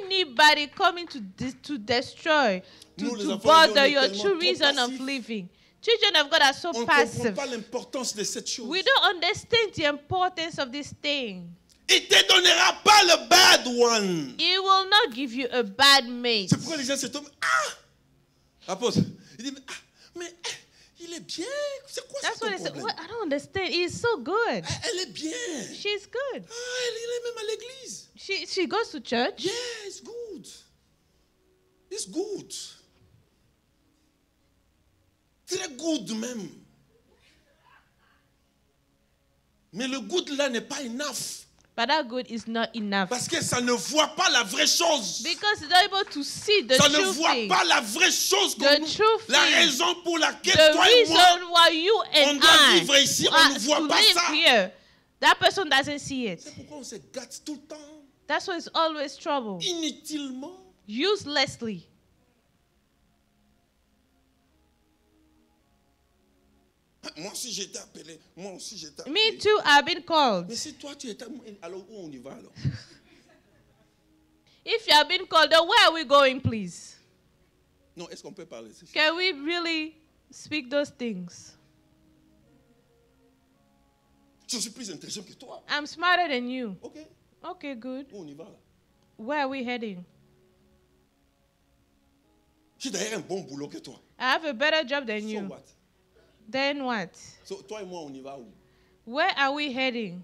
anybody coming to destroy, Nous, les to enfants, on bother est your tellement true trop reason of passifs. living. Children of God are so On ne comprend passive. pas l'importance de cette chose. We don't understand the importance of this thing. Il ne te donnera pas le bad one. He will not give you a bad mate. C'est pourquoi les gens se tombent. Ah! Apôtre, il dit, mais il est bien. C'est quoi That's ton what they say. problème? What? I don't understand. He's so good. Elle est bien. She's good. Il est même à l'église. She goes to church. Yeah, it's good. It's good. Très good même. Mais le good là n'est pas enough. But that good is not enough. Parce que ça ne voit pas la vraie chose. Because it's not able to see the Ça ne true voit thing. pas la vraie chose. The true La thing. raison pour laquelle The toi et moi, reason why you on and doit I vivre ici, on are ne voit to pas live ça. here, that person doesn't see it. C'est pourquoi on se gâte tout le temps. That's why it's always trouble. Inutilement. Uselessly. Moi aussi j'ai été appelé. Moi aussi j'ai été appelé. Me too, I've been called. Mais si toi tu étais... Alors où on y va alors? If you have been called, then where are we going, please? Non, est-ce qu'on peut parler de ça? Can we really speak those things? Je suis plus intelligent que toi. I'm smarter than you. Ok. Okay, good. Où on y va là? Where are we heading? J'ai d'ailleurs un bon boulot que toi. I have a better job than So you. what? Then what? So, toi et moi on y va où? Where are we heading?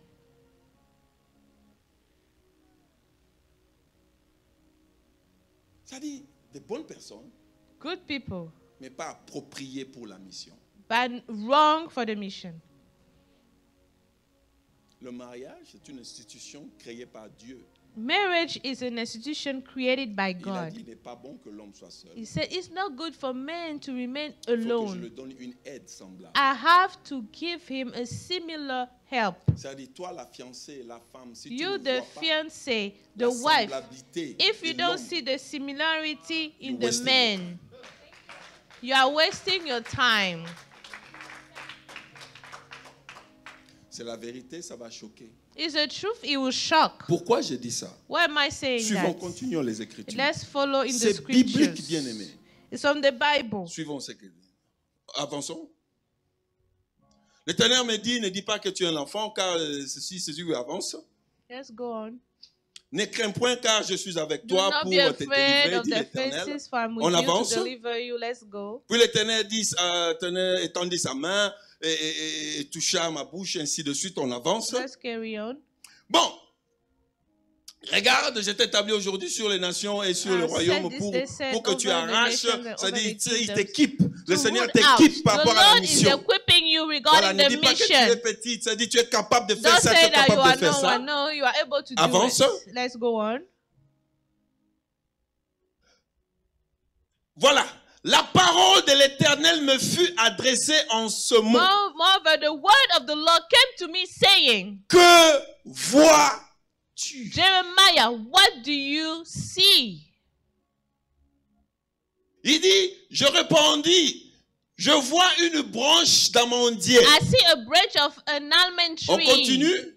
Ça dit des bonnes personnes, Good people, mais pas appropriées pour la mission. but wrong for the mission. Le mariage, c'est une institution créée par Dieu. Marriage is an institution created by Il a God. dit, il n'est pas bon que l'homme soit seul. He said it's not good for man to remain Il faut que je alone. lui donne une aide semblable. I have to give him a similar help. C'est-à-dire, toi, la fiancée, la femme, si tu You, ne the vois pas fiancé, the la wife, semblabilité if de you don't l'homme, see the similarity in You're the wasting man, you are wasting your time. c'est la vérité, ça va choquer. It's the truth, it will shock. Pourquoi je dis ça? Why am I saying Suivons, that? continuons les Écritures. Let's follow in the C'est biblique, scriptures. bien-aimé. It's from the Bible. Suivons ce que dit. Avançons. L'Éternel me dit, ne dis pas que tu es un enfant, car ceci, avance. Let's go on. Ne crains point, car je suis avec Do toi not pour be te afraid délivrer, of dit the l'Éternel. faces, for I'm with On you avance. to deliver you. Let's go. Puis l'Éternel dit, étendit sa main et toucha ma bouche, ainsi de suite, on avance. Let's carry on. Bon, regarde, je t'établis aujourd'hui sur les nations et sur le royaume pour que tu arraches, c'est-à-dire il t'équipe, le Seigneur t'équipe par rapport à la The Lord is mission. equipping you Voilà, regarding ne the dis pas que tu es mission. petite, c'est-à-dire tu es capable de faire Don't ça, tu say es that you capable are de faire no ça. one. No, you are able to Avance. do it. Let's go on. Voilà, la parole de l'Éternel me fut adressée en ce mot. Moreover, the word of the Lord came to me saying, Que vois-tu? Jeremiah, what do you see? Il dit, je répondis, je vois une branche d'amandier. I see a branch of an almond On tree. continue.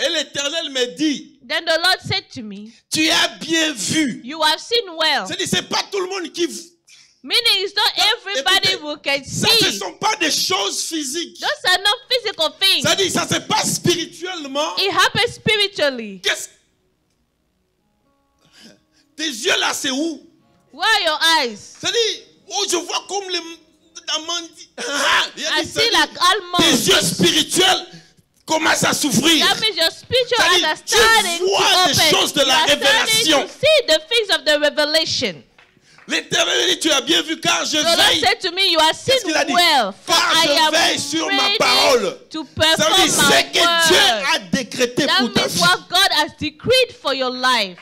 Et l'Éternel me dit, Then the Lord said to me, tu as bien vu. you have seen well. C'est-à-dire, c'est pas tout le monde qui... Meaning it's not everybody Écoutez, who can Ça, ce ne see. sont pas des choses physiques. Those are not physical things. C'est-à-dire, ça c'est pas spirituellement. It happens spiritually. Qu'est-ce... Tes yeux là, c'est où? Where are your eyes? C'est-à-dire, oh, je vois comme les amandiers. I see like Tes almonds. yeux spirituels commencent à s'ouvrir. That means your spiritual C'est-à-dire, eyes are tu starting vois to des open. choses de la You are starting révélation. to see the things of the revelation. L'Éternel dit, tu as bien vu car je The Lord veille. said to me, you are Qu'est-ce qu'il a seen dit? well, for Car I je am veille sur ma ready parole. to Ça veut perform dire, c'est my que Dieu word. a décrété That pour ta means vie. what God has decreed for your life.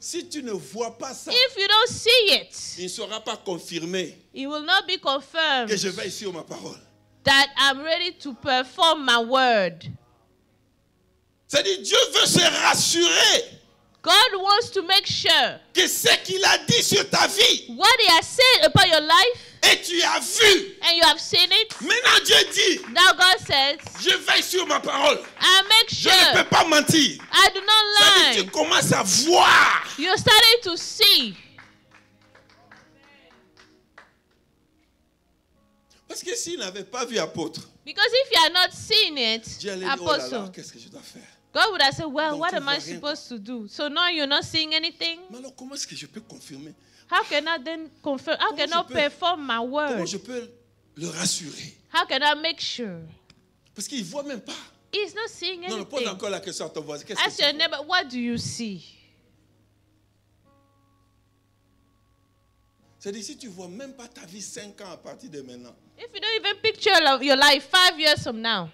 Si tu ne vois pas ça, If you don't see it, il ne sera pas confirmé it will not be confirmed que je veille sur ma parole. that I'm ready to perform my word. C'est-à-dire, Dieu veut se rassurer God wants to make sure que ce qu'il a dit sur ta vie, what He has said about your life, et tu as vu. and you have seen it. Maintenant Dieu dit, Now God says, je veille sur ma parole. I make Je ne peux sure pas mentir. I do not Ça veut dire que lie. tu commences à voir. You're starting to see. Parce que s'il n'avait pas vu apôtre, Because if you are not seeing it, Dieu allait dire, oh là là, Apostle, qu'est-ce que je dois faire? God would have said, well, Donc, what tu am I vois rien, supposed to do? So now you're not seeing anything? Mais alors comment est-ce que je peux confirmer? How can I then confirm? How Comment can I je peux- perform my Comment word? je peux le rassurer? How can I make sure? Parce qu'il ne voit même pas. He's not seeing Non, pose anything. encore la question à ton voisin. Qu'est-ce que Ask tu your vois? neighbor, what do you see? C'est-à-dire si tu ne vois même pas ta vie 5 ans à partir de maintenant, If you don't even picture your life 5 years from now,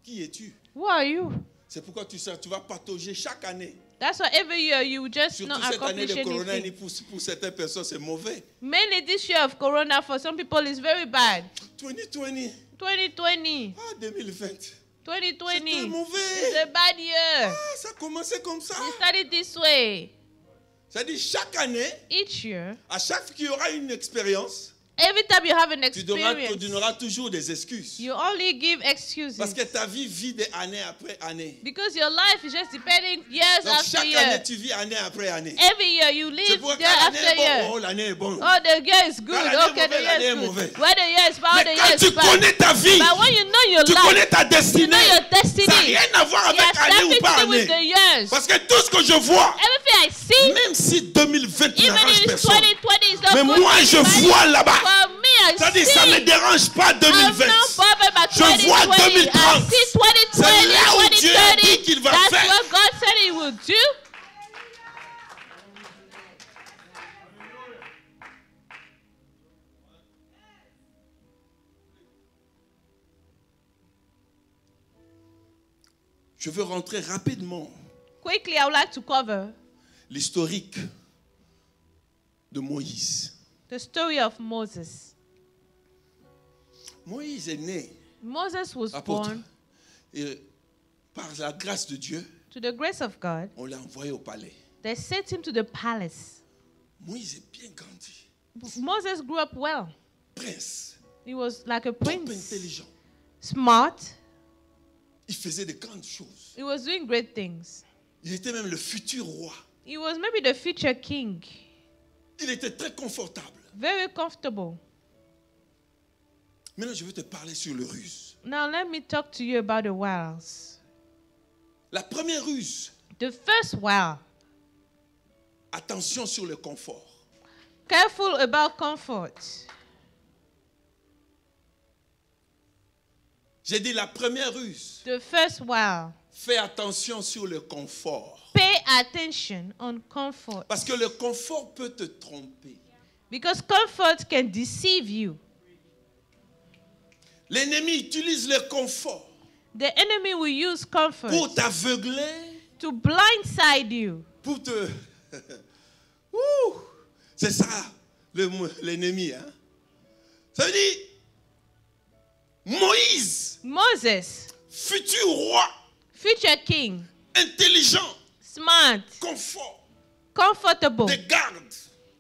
qui es-tu? who are you? C'est pourquoi tu vas patauger chaque année. That's why every year you just Surtout not cette année accomplish de corona, anything. pour certaines personnes, c'est mauvais. Mainly this year of Corona, for some people, is very bad. 2020, 2020. 2020. C'était 2020 mauvais. is a bad year. Ah, ça a commencé comme ça. It started this way. C'est-à-dire chaque année, Each year, à chaque fois qu'il y aura une expérience, every time you have an tu experience, donneras toujours des excuses. you only give excuses. Parce que ta vie vit année après année. Because your life is just depending years Donc after chaque year. année, tu vis année après année. Every year you C'est live pourquoi year quand l'année after est bonne, year. oh, l'année est bonne. Oh, the year is good. Quand l'année est Okay, the mauvaise, year l'année est is good. mauvaise. Where the year is bad, Mais the quand year tu is bad. connais ta vie, But when you know your tu life, connais ta you know destinée, your destiny. ça n'a rien à voir It avec has année ou nothing pas to do with the année. years. Parce que tout ce que je vois, Everything I see, même si 2020 even n'arrange if it's personne, 2020 is not mais good moi for je anybody, vois là-bas. for me, I C'est-à-dire ça ne me see. dérange pas I'm 2020. not bothered by Je vois 2020. 2030. I see 2020, C'est là où Dieu a dit 2030. qu'il va That's faire. what God said He would do. Je veux rentrer rapidement Quickly, I would like to cover l'historique de Moïse. the story of Moses. Moïse est né, Moses was apôtre, born et par la grâce de Dieu, to the grace of God. on l'a envoyé au palais. They sent him to the palace. Moïse est bien grandi, Moses grew up well. prince, He was like a top prince, intelligent. smart. Il faisait de grandes choses. He was doing great things. Il était même le futur roi. He was maybe the future king. Il était très confortable. Very comfortable. Maintenant, je veux te parler sur le ruse. Now let me talk to you about the wiles. La première ruse, The first wile. attention sur le confort. Careful about comfort. J'ai dit la première ruse, The first wile. fais attention sur le confort. Pay attention on comfort. Parce que le confort peut te tromper. Because comfort can deceive you. L'ennemi utilise le confort The enemy will use comfort pour t'aveugler, to blindside you. pour te... Ouh, c'est ça l'ennemi. Hein? Ça veut dire, Moïse, Moses, futur roi, future king, intelligent, smart, confort, comfortable. des gardes,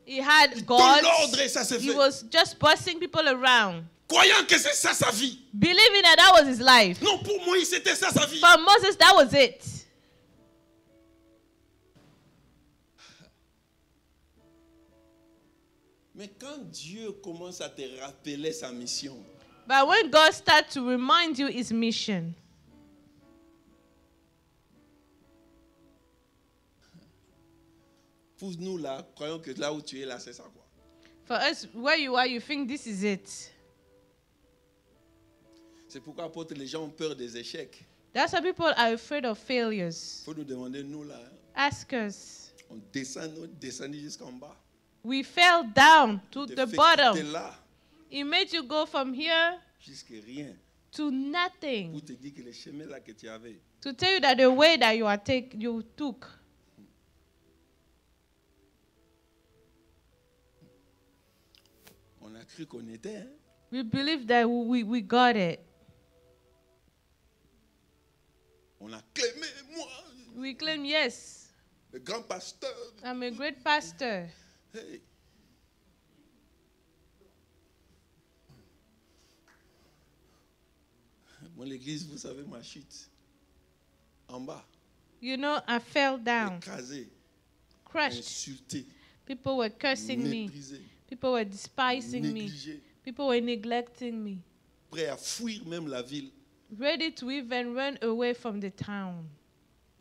He had donne God. l'ordre et ça se He fait. was just bossing people around, Croyant que c'est ça sa vie. believing that that was his life. Non, pour Moïse, c'était ça sa vie. For Moses, that was it. Mais quand Dieu commence à te rappeler sa mission, But when God starts to remind you his mission, pour nous là, croyons que là où tu es là, c'est ça quoi. for us, where you are, you think this is it. C'est pourquoi, apôtre, les gens ont peur des échecs. That's why people are afraid of failures. Il faut nous demander, nous là, hein, Ask us. on descend jusqu'en bas. We fell down to T'es the fait bottom. quitter là, It made you go from here jusqu'à rien. to nothing. Pour te dire que le chemin là que tu avais, To tell you that the way that you took, on a cru qu'on était. Hein? we believe that we got it. On a clamé, moi. We claim yes. le grand pasteur. I'm a great pastor. Hey. Moi, l'église, vous savez, ma chute. En bas. You know, I fell down, Écrasé. crushed. Insulté. People were cursing me. Méprisé. People were despising me. Négligé. People were neglecting me. Prêt à fuir même la ville. Ready to even run away from the town.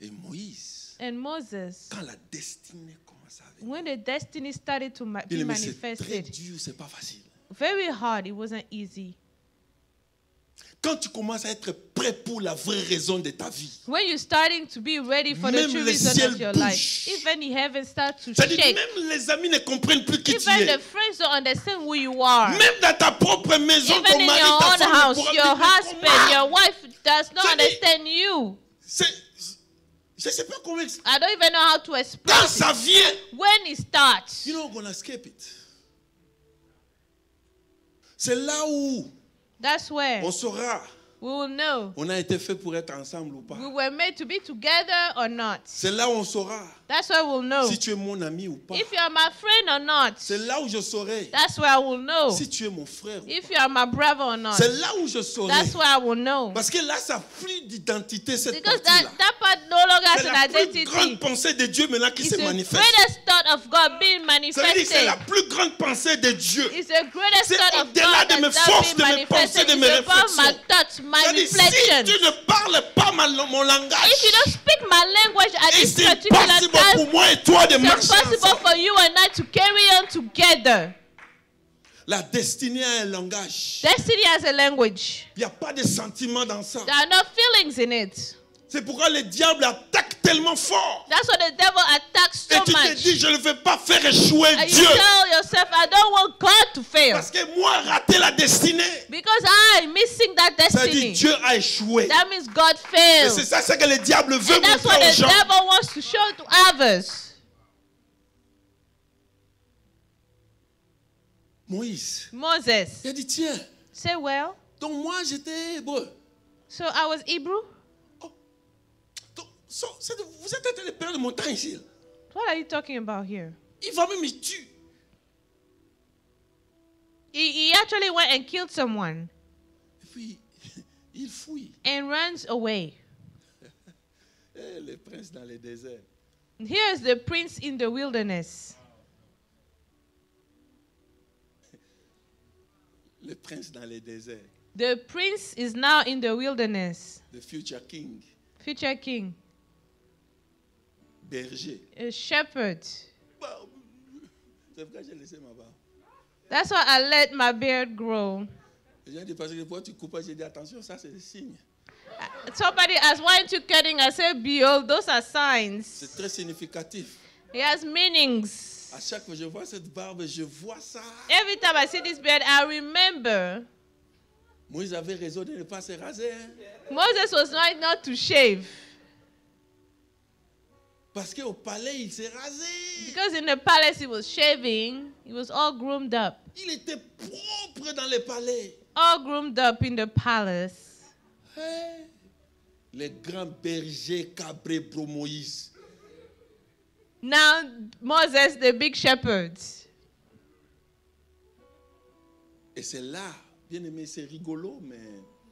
Et Moïse, And Moses, quand la destinée commence à venir, when the destiny started to be il dit, mais c'est très manifested, dur, c'est pas facile. very hard, it wasn't easy. Quand tu commences à être prêt pour la vraie raison de ta vie, When you're starting to be ready for the Même true les reason ciels of your bougent. life, even the heavens start to c'est-à-dire que shake. même les amis ne comprennent plus qui tu Even es. the friends don't understand who you are. Même dans ta propre maison, Even ton in mari, your ta own femme ne house, pourra your plus dire husband, comment. your wife does not C'est-à-dire- understand you. Je ne sais pas comment expliquer. I don't even know how to Quand express ça it. vient, When it starts, you're not gonna escape it. C'est là où that's where on saura we will know on a été fait pour être ensemble ou pas. we were made to be together or not. C'est là où on saura That's where we'll know si tu es mon ami ou pas. if you are my friend or not. C'est là où je saurai That's where I will know si tu es mon frère ou if pas. you are my brother or not. C'est là où je saurai. That's where I will know. Parce que là, ça plus d'identité, cette Because partie-là. that part no longer has C'est an la plus identity. grande pensée de Dieu maintenant qui It's se the manifeste. greatest thought of God being Ça veut dire que c'est manifested. la plus grande pensée de Dieu. It's the greatest C'est thought of au-delà God de mes that's forces, being de mes pensées, manifested. de mes It's about my réflexions. thoughts, my C'est-à-dire, si reflections. tu ne parles pas mon langage, If you don't speak my language at it's this particular impossible time, pour moi et toi de it's marcher impossible ensemble. for you and I to carry on together. La destinée a un langage. Destiny has a language. Il n'y a pas de sentiment dans ça. There are no feelings in it. C'est pourquoi le diable attaque tellement fort. That's why the devil attacks Et so tu te much. dis, je ne veux pas faire échouer And you Dieu. tell yourself, I don't want God to fail. Parce que moi, rater la destinée, Because I'm missing that ça dit destiny. Dieu a échoué. That means God Et failed. c'est ça que le diable veut And that's what montrer aux the gens. devil wants to show to others. Moïse, Moses il a dit, tiens, said, well, donc moi j'étais hébreu. so I was Hebrew? Oh. Donc, vous êtes en train de perdre mon temps ici. Là. What are you talking about here? Il va même me tuer. He actually went and killed someone Et puis, il fouille. and runs away. Eh, le prince dans le désert. Here's the prince in the wilderness. Le prince dans le désert. The prince is now in the wilderness. The future king. Future king. Berger. A shepherd. Bon, c'est pourquoi j'ai laissé ma barbe. That's why I let my beard grow. J'ai dit, parce que pourquoi tu coupes, j'ai dit, attention, ça c'est le signe. Somebody asked, why aren't you cutting? I said, behold, those are signs. C'est très significatif. It has meanings. À chaque fois que je vois cette barbe, je vois ça. Every time I see this beard, I remember Moïse avait raison de ne pas se raser. Hein? Moses was not to shave. Parce qu'au palais, il s'est rasé. Because in the palace he was shaving, he was all groomed up. Il était propre dans le palais. All groomed up in the palace. Hey. Les grands bergers Cabré-Bro Moïse. Now Moses, the big shepherd. Et c'est là, bien aimé, c'est rigolo, mais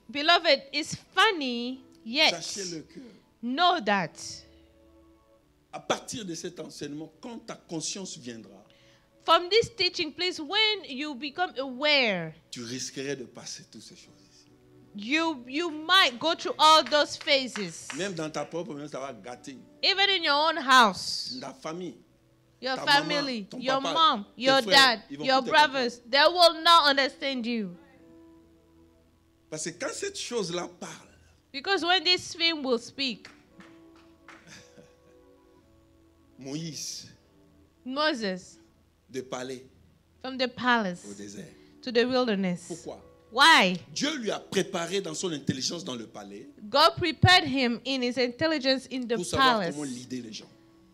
Beloved, it's funny, yet sachez le cœur. know that À partir de cet enseignement, quand ta conscience viendra, from this teaching, please, when you become aware, tu risquerais de passer toutes ces choses ici. you might go through all those phases. Même dans ta propre maison, ça va gâter. Even in your own house, Ta famille. your Ta family, maman, ton your papa, mom, tes your frères, dad, ils vont your plus te brothers, they will not understand you. Parce que quand cette chose-là parle, Because when this thing will speak, Moïse, Moses, de palais from the au palace désert. to the wilderness. Pourquoi? Why? Dieu lui a préparé dans son intelligence dans le palais God prepared him in his intelligence in the pour savoir palace comment leader les gens.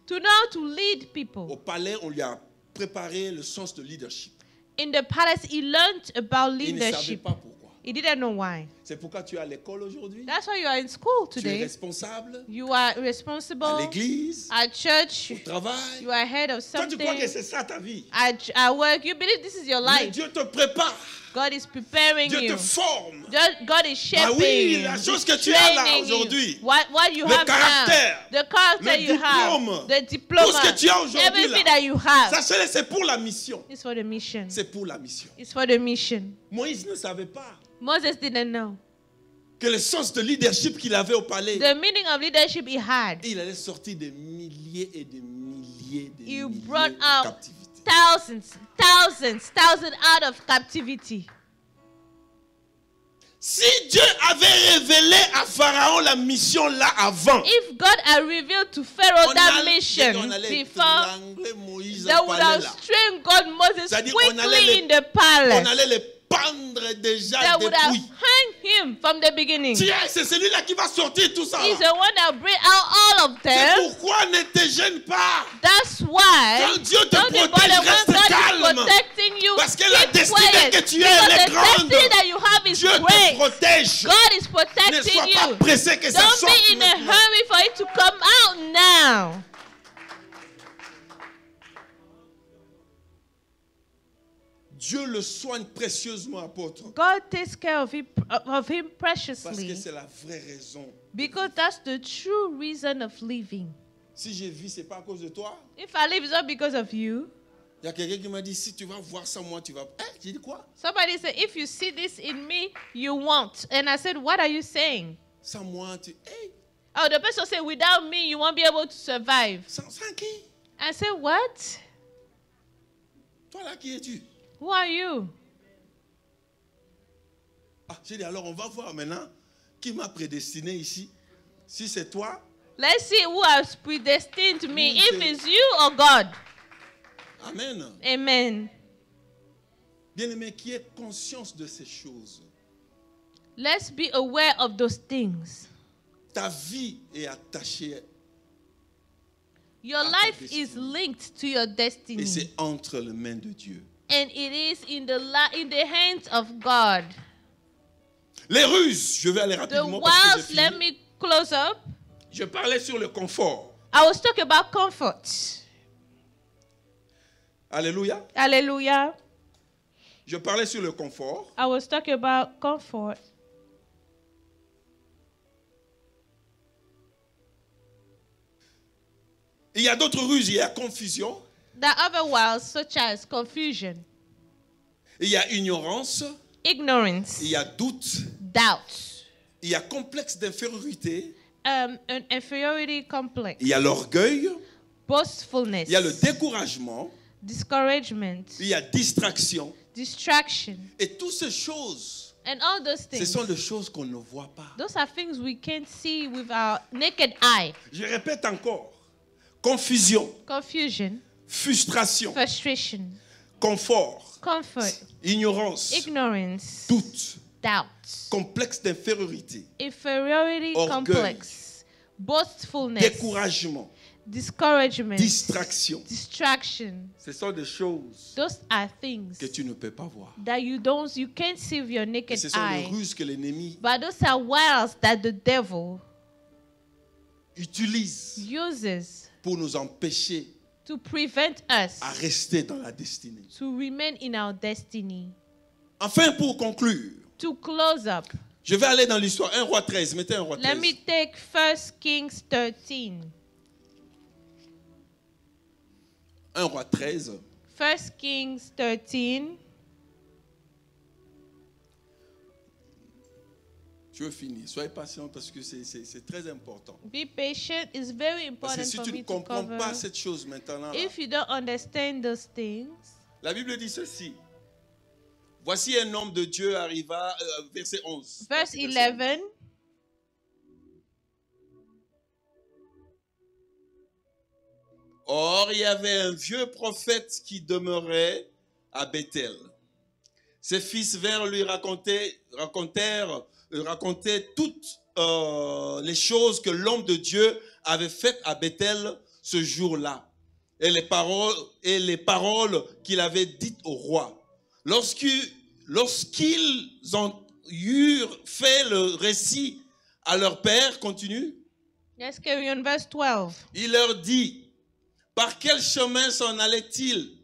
to know how to lead Au people. palais, on lui a préparé le sens de leadership. In the palace, he learned about Il ne savait leadership. pas pourquoi. He didn't know why. C'est pourquoi tu es à l'école aujourd'hui. That's why you are in school Tu es today. responsable You are à responsible l'église, at church. au travail. You are head of Toi, tu crois que something. c'est ça ta vie. At work, you believe this is your Mais life. Dieu te prépare. God is preparing Dieu te you. forme. God is shaping oui, you. la chose He's que tu as là training you. aujourd'hui, What you le have caractère, now, the character le you have, diplôme, the diploma, tout ce que tu as aujourd'hui everything là, that you have, sachez-le, c'est pour la mission. it's for the mission. C'est pour la mission. It's for the mission. Moïse ne savait pas Moses didn't know que le sens de leadership qu'il avait au palais, the meaning of leadership he had. il allait sortir des milliers et des milliers de You milliers brought de out captivité. thousands out of captivity. Si Dieu avait révélé à Pharaon la mission là avant, If God had revealed to Pharaoh that on mission allait before, étrangler Moïse they au would palais have là. strained God Moses C'est-à-dire, on allait quickly les- in the On palace. allait les pendre déjà They would have dépouilles. hung him from the beginning. Tiens, c'est celui-là qui va sortir tout ça. He's là. the one that bring out all of C'est them. pourquoi ne te gêne pas. That's why Quand Dieu te don't be protège, bothered when reste God calme. is protecting you. Parce que la Keep destinée quiet. que tu as, Because elle est the grande. destiny that you have is Dieu te great. protège. God is Ne protecting sois pas you. pressé que ça Don't sorte be in a maintenant. hurry for it to come out now. Dieu le soigne précieusement, apôtre. God takes care of him Parce que preciously. c'est la vraie raison. Because that's the true reason of living. Si j'ai vu, c'est pas à cause de toi. If I live, it's not because of you. Il y a quelqu'un qui m'a dit, si tu vas voir ça, moi, tu vas... J'ai dit quoi? Somebody said, if you see this in me, you won't. And I said, what are you saying? Sans moi, tu... Hey, Oh, the person said, without me, you won't be able to survive. sans qui? I said, what? Toi là, qui es-tu? Who are you? Ah, j'ai dit, alors on va voir maintenant qui m'a prédestiné ici. Si c'est toi, Let's see who has predestined me, Oui, if c'est- it's you or God. amen. Amen. Bien-aimé, qui ait conscience de ces choses. Let's be aware of those things. Ta vie est attachée Your À ta life is destinée. linked to your et destiny. c'est entre les mains de Dieu. And it is in the hands of God. Les ruses, je vais aller The rapidement parce que wiles, j'ai let fini. me close up. Je parlais sur le confort. I was talking about comfort. Alléluia. Hallelujah. Je parlais sur le confort. I was talking about comfort. Il y a d'autres ruses, il y a confusion, There are other wiles such as confusion, il y a ignorance, ignorance, il y a doute, doubt, il y a complexe d'infériorité, an inferiority complex, il y a l'orgueil, boastfulness, il y a le découragement, discouragement, il y a distraction. distraction, Et toutes ces choses, and all those ce things. sont des choses qu'on ne voit pas. Those are things we can't see with our naked eye. Je répète encore. Confusion, Confusion, frustration, frustration, confort, comfort, ignorance, ignorance, doute, doubt, complexe d'infériorité, inferiority Orgueil. complex, boastfulness, découragement, discouragement, distraction. distraction. Ce sont des choses Those are things que tu ne peux pas voir. that you can't see with your Et naked ce sont les eye. ruses que l'ennemi But those are wiles that the devil utilise uses pour nous empêcher to prevent us à rester dans la destinée. to remain in our destiny. Enfin, pour conclure, To close up, je vais aller dans l'histoire. 1 roi 13. Mettez 1 roi 13. let me take 1 Kings 13. 1 roi 13. 1 Kings 13. Je finis. Soyez patient parce que c'est très important. Be patient. It's very Parce que important si for tu me ne to comprends cover. pas cette chose maintenant, là, If you don't understand those things, la Bible dit ceci. Voici un homme de Dieu arriva, verset 11. verse Verset 11. Or, il y avait un vieux prophète qui demeurait à Bethel. Ses fils vinrent lui raconter toutes les choses que l'homme de Dieu avait faites à Bethel ce jour-là. Et les paroles qu'il avait dites au roi. Lorsqu'ils eurent fait le récit à leur père, continue, Let's carry on verse 12. il leur dit, par quel chemin s'en allait-il?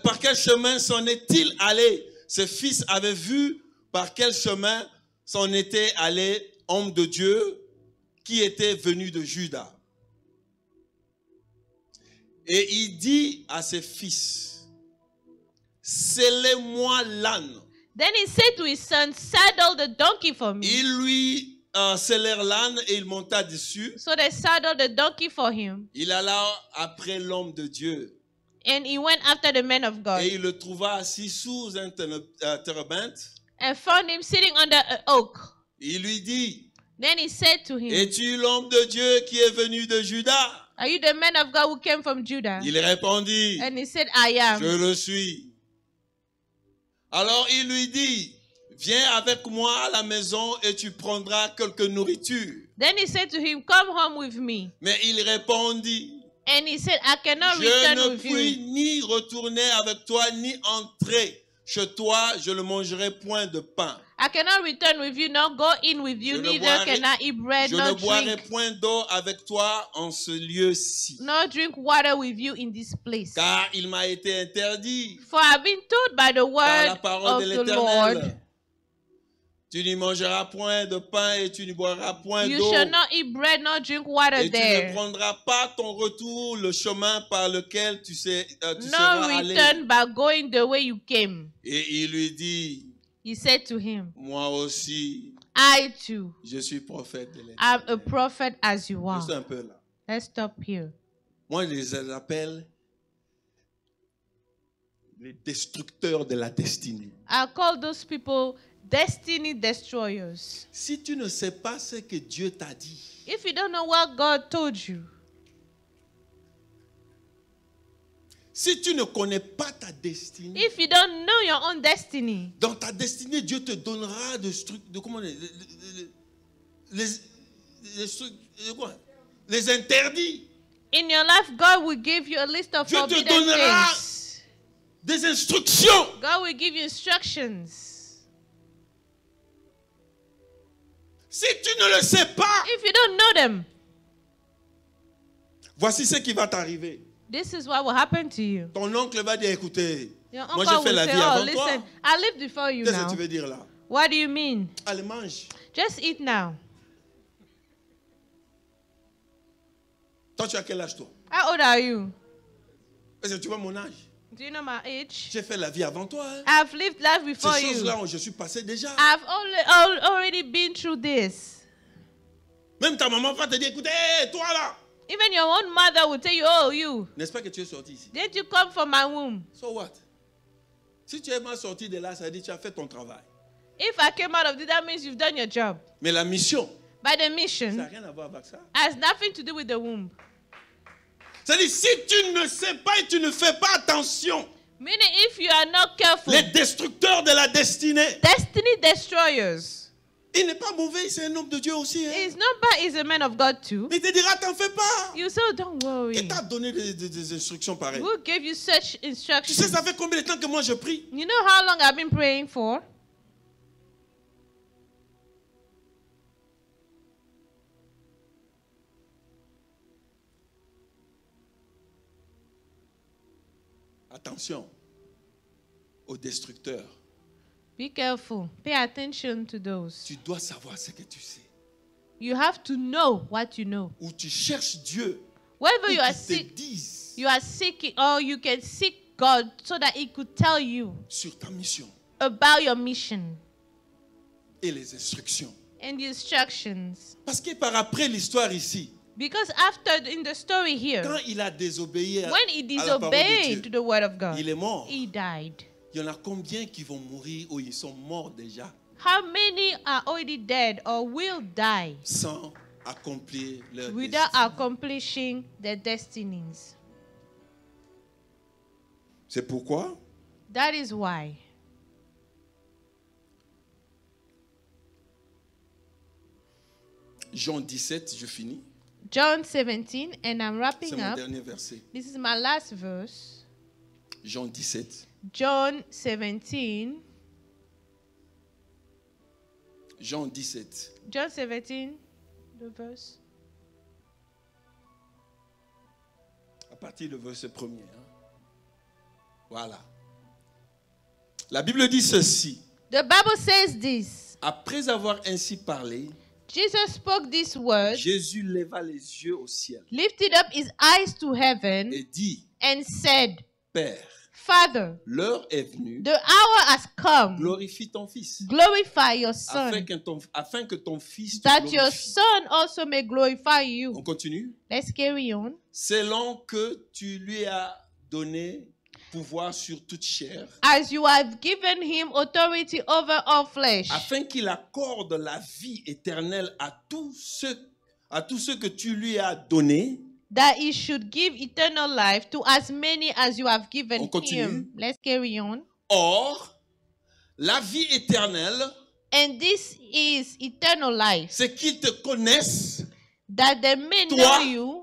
Par quel chemin s'en est-il allé? Ses fils avaient vu par quel chemin s'en était allé homme de Dieu qui était venu de Juda. Et il dit à ses fils, scellez-moi l'âne. Then he said to his son, saddle the donkey for me. Ils lui scellèrent l'âne et il monta dessus. So they saddled the donkey for him. Il alla après l'homme de Dieu. And he went after the man of God. Et il le trouva assis sous un térébinthe. And found him sitting under an oak. Il lui dit, Then he said to him, es-tu l'homme de Dieu qui est venu de Juda? are you the man of God who came from Judah? Il répondit, And he said, I am. je le suis. Alors il lui dit, viens avec moi à la maison et tu prendras quelque nourriture. Then he said to him, come home with me. Mais il répondit, And he said, I cannot je return ne with puis you. ni retourner avec toi, ni entrer chez toi, je ne mangerai point de pain. I cannot return with you, nor go in with you, Je ne neither boirai- can I eat bread, Je nor ne boirai drink, point d'eau avec toi en ce lieu-ci. nor drink water with you in this place. Car il m'a été interdit For I have been told by the par la word parole of de the Lord, l'Éternel. Tu n'y mangeras point de pain et tu n'y boiras point you d'eau. shall not eat bread, nor drink water Et tu ne there, prendras pas ton retour le chemin par lequel tu nor seras allé. return by going the way you came. Et il lui dit, He said to him, moi aussi, I too je suis prophète de l'Éternel. am a prophet as you are. Juste un peu là. Let's stop here. Moi, je les appelle les destructeurs de la destinée. I call those people destiny destroyers. Si tu ne sais pas ce que Dieu t'a dit, If you don't know what God told you, si tu ne connais pas ta destinée, if you don't know your own destiny, dans ta destinée, Dieu te donnera les interdits. in your life, God will give you a list of Dieu te forbidden donnera things. des instructions. God will give you instructions. Si tu ne le sais pas, If you don't know them, voici ce qui va t'arriver. this is what will happen to you. Ton oncle va dire, écoutez, Your moi uncle j'ai fait will la say, vie oh, avant listen, toi. I lived before you Qu'est-ce que now. tu veux dire là? What do you mean? Allez, mange. Just eat now. Toi, tu as quel âge, toi? How old are you? Est-ce que tu vois mon âge? Do you know my age? J'ai fait la vie avant toi. Hein? I've lived life before Ces you. choses-là, je suis passé déjà. I've already been through this. Même ta maman va te dire, écoutez, hey, toi là. Even your own mother will tell you, oh, you. N'est-ce pas que tu es sorti ici? Didn't you come from my womb? So what? Si tu es mal sorti de là, ça veut dire que tu as fait ton travail. If I came out of this, that means you've done your job. Mais la mission, By the ça n'a mission rien à voir avec ça. has nothing to do with the womb. C'est-à-dire, si tu ne sais pas et tu ne fais pas attention, Meaning, if you are not careful, les destructeurs de la destinée, destiny destroyers. il n'est pas mauvais, c'est un homme de Dieu aussi. Hein? He's not bad, he's a man of God too. Mais il te dira, t'en fais pas. You say, oh, don't Qui worry. t'a donné des instructions pareilles? Who gave you such Tu sais, instructions? ça fait combien de temps que moi je prie? You know how long I've been praying for? Attention aux destructeurs. Be careful. Pay attention to those. Tu dois savoir ce que tu sais. You have to know what you know. Ou tu cherches Dieu. Wherever Ou you are qu'il te sick, dise you are seeking, or you can seek God so that He could tell you sur ta mission about your mission et les instructions. and the instructions. Parce que par après l'histoire ici, Because after in the story here, quand il a désobéi when he à la parole de disobeyed to Dieu, the word of God, il est mort. he died. Il y en a combien qui vont mourir ou ils sont morts déjà How many are already dead or will die sans accomplir leur without destin? accomplishing their destinies? C'est pourquoi That is why. Jean 17, je finis. John 17, and I'm C'est wrapping mon up. dernier verset. This is my last verse. Jean 17. John 17, Jean 17. John 17, the verse. À partir du verset 1er. Voilà. La Bible dit ceci. The Bible says this. Après avoir ainsi parlé, Jesus spoke these words, Jésus leva les yeux au ciel lifted up his eyes to heaven, et dit, and said, Père, Father, l'heure est venue, the hour has come. glorifie ton Fils, Glorify your Son, afin que ton Fils te that your glorifie. Son also may glorify you. On continue. Let's carry on. Selon que tu lui as donné pouvoir sur toute chair, As you have given him authority over all flesh, afin qu'il accorde la vie éternelle à tous ceux que tu lui as donnés. that he should give eternal life to as many as you have given On continue. him. Let's carry on. Or, la vie éternelle, And this is eternal life, c'est qu'ils te connaissent, that they may Toi, know you,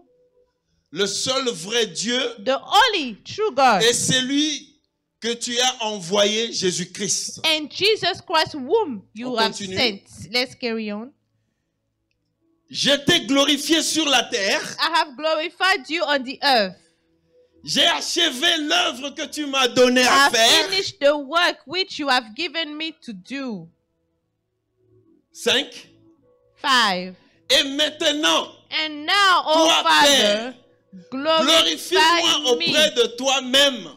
le seul vrai Dieu, the only true God, et celui que tu as envoyé, Jésus-Christ. and Jesus Christ whom you On have continue. sent. Let's carry on. Je t'ai glorifié sur la terre. I have glorified you on the earth. J'ai achevé l'œuvre que tu m'as donnée I à have faire. finished the work which you have given me to do. 5. 5. Et maintenant, And now, O Toi, Father, glorifie-moi glorify me auprès de toi-même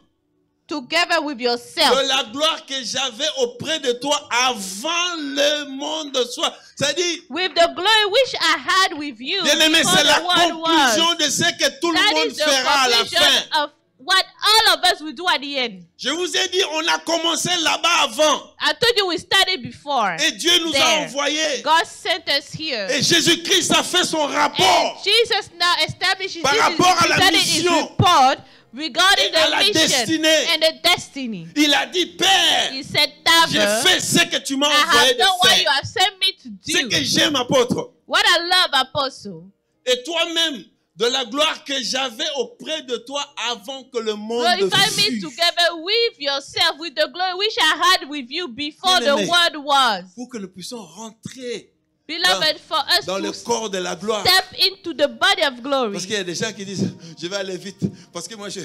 together with yourself. de la gloire que j'avais auprès de toi avant le monde soit. C'est-à-dire, With the glory which I had with you bien-aimé, before c'est la the world conclusion was. de ce que tout le That monde is the fera à la conclusion fin. of what all of us will do at the end. Je vous ai dit, on a commencé là-bas avant. I told you we started before. Et Dieu nous a There. envoyés. God sent us here. Et Jésus-Christ a fait son And rapport Jesus now establishes Par this rapport à la presented his mission. report regarding Et à la the mission destinée. and the destiny. Il a dit, Père, He said, j'ai Father, fait ce que tu m'as I envoyé have de done what faire. you have sent me to Ce do. que j'aime, apôtre. What I love, Apostle. Et toi-même, de la gloire que j'avais auprès de toi avant que le monde Glorify me fût. together with yourself, with the glory which I had with you before the Bien-aimé. world was. Pour que nous puissions rentrer Beloved, for us dans le to corps de la gloire. step into the body of glory. Parce qu'il y a des gens qui disent, je vais aller vite. Parce que moi, je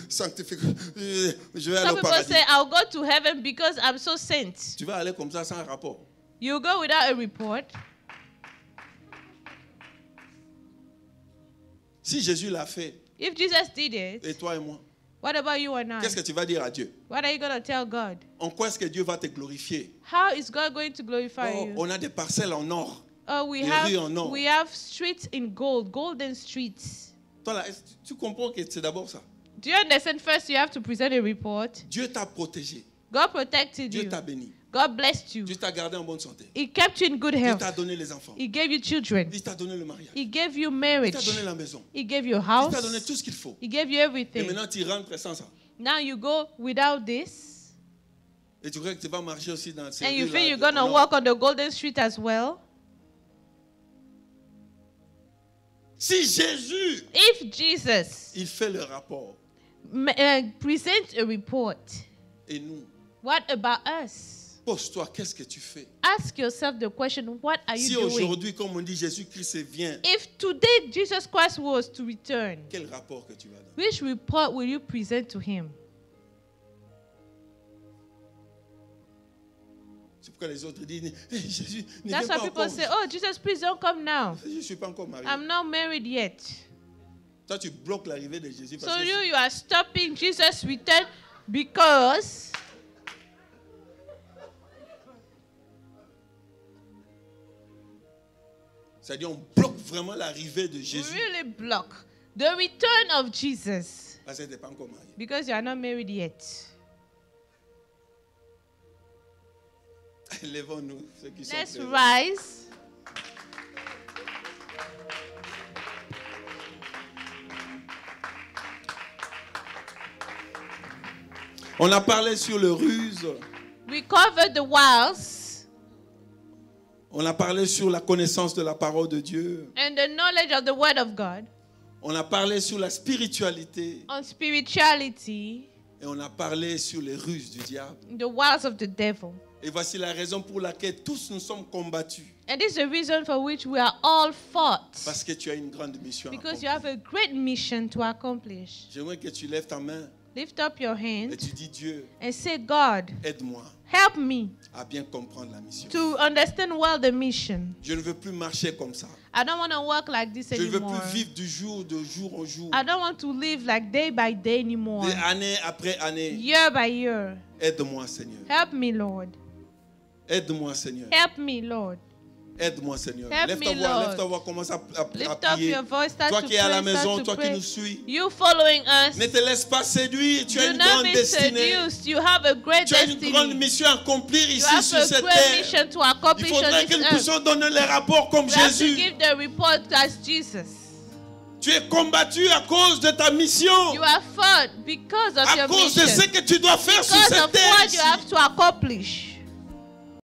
sanctifie. Je vais aller Some au people paradis. say, I'll go to heaven because I'm so sent. Tu vas aller comme ça sans rapport. You go without a report. Si Jésus l'a fait, If Jesus did it, et toi et moi, what about you and I? qu'est-ce que tu vas dire à Dieu? What are you going to tell God? En quoi est-ce que Dieu va te glorifier? How is God going to glorify Oh, you? on a des parcelles en or. Oh, des rues en or. we have streets in gold, golden streets. Toi là, est-ce que tu comprends que c'est d'abord ça? Do you understand? First, you have to present a report. Dieu t'a protégé. God protected Dieu you. t'a béni. God blessed you. Dieu t'a gardé en bonne santé. He kept you in good Dieu health. t'a donné les enfants. He gave you children. Il t'a donné le mariage. He gave you Il marriage. t'a donné la maison. He gave you a Il t'a donné house. tout ce qu'il faut. He gave you Et everything. maintenant, tu rentres sans ça. Now you go without this, Et tu crois que tu vas marcher aussi dans ces and you rues-là think you're de- going to non. walk on the golden street as well? Si Jésus, If Jesus il fait le rapport, presents a report, et nous, what about us? pose-toi, qu'est-ce que tu fais? Ask yourself the question, what are Si you doing? aujourd'hui, comme on dit, Jésus-Christ vient, If today Jesus Christ was to return, quel rapport que tu vas donner? which report will you present to him? C'est pourquoi les autres disent, hey, Jésus, ne That's viens why pas people encore. say, oh, Jesus, please don't come now. Je ne suis pas encore marié. I'm not married yet. Toi, tu bloques l'arrivée de Jésus parce So que you are stopping Jesus' return because c'est-à-dire on bloque vraiment l'arrivée de we Jésus really block the return of Jesus parce que tu n'es pas encore marié. because you are not married yet. Lèvons-nous, ceux qui sont Let's présents. rise. On a parlé sur le ruse, We covered the wiles on a parlé sur la connaissance de la parole de Dieu, and the knowledge of the Word of God, on a parlé sur la spiritualité, on spirituality, Et on a parlé sur les ruses du diable. the wiles of the devil. Et voici la raison pour laquelle tous nous sommes combattus. And this is the reason for which we are all fought. Parce que tu as une grande mission à Because you accomplir. have a great mission to accomplish. J'aimerais que tu lèves ta main Lift up your et hand tu dis, Dieu, and say, God, aide-moi help me à bien comprendre la mission. to understand well the mission. Je ne veux plus marcher comme ça. I don't want to work like this Je ne veux anymore. plus vivre du jour en jour, I don't want to live like day by day anymore. des année après année. Year by year. Aide-moi, Seigneur. Help me, Lord. Aide-moi, Seigneur. Help me, Lord. Aide-moi, Seigneur. Help Lève me, ta voix, Lord. lève ta voix, commence à Lift up prier. your voice, start Toi to qui es à la pray, maison, start toi to qui pray. nous suis, You following us, ne te laisse pas séduire. Tu as do une not grande be destinée. seduced. You have a great Tu as une grande destiny. mission à accomplir You ici have sur a cette great terre. mission to Il accomplish on faudrait que this nous earth. puissions donner les rapports comme We have to Jésus. give the report as Jesus. Tu es combattu à cause de ta mission. You are fought because of À your cause de ce mission. que tu dois faire sur Because cette of terre what ici. you have to accomplish.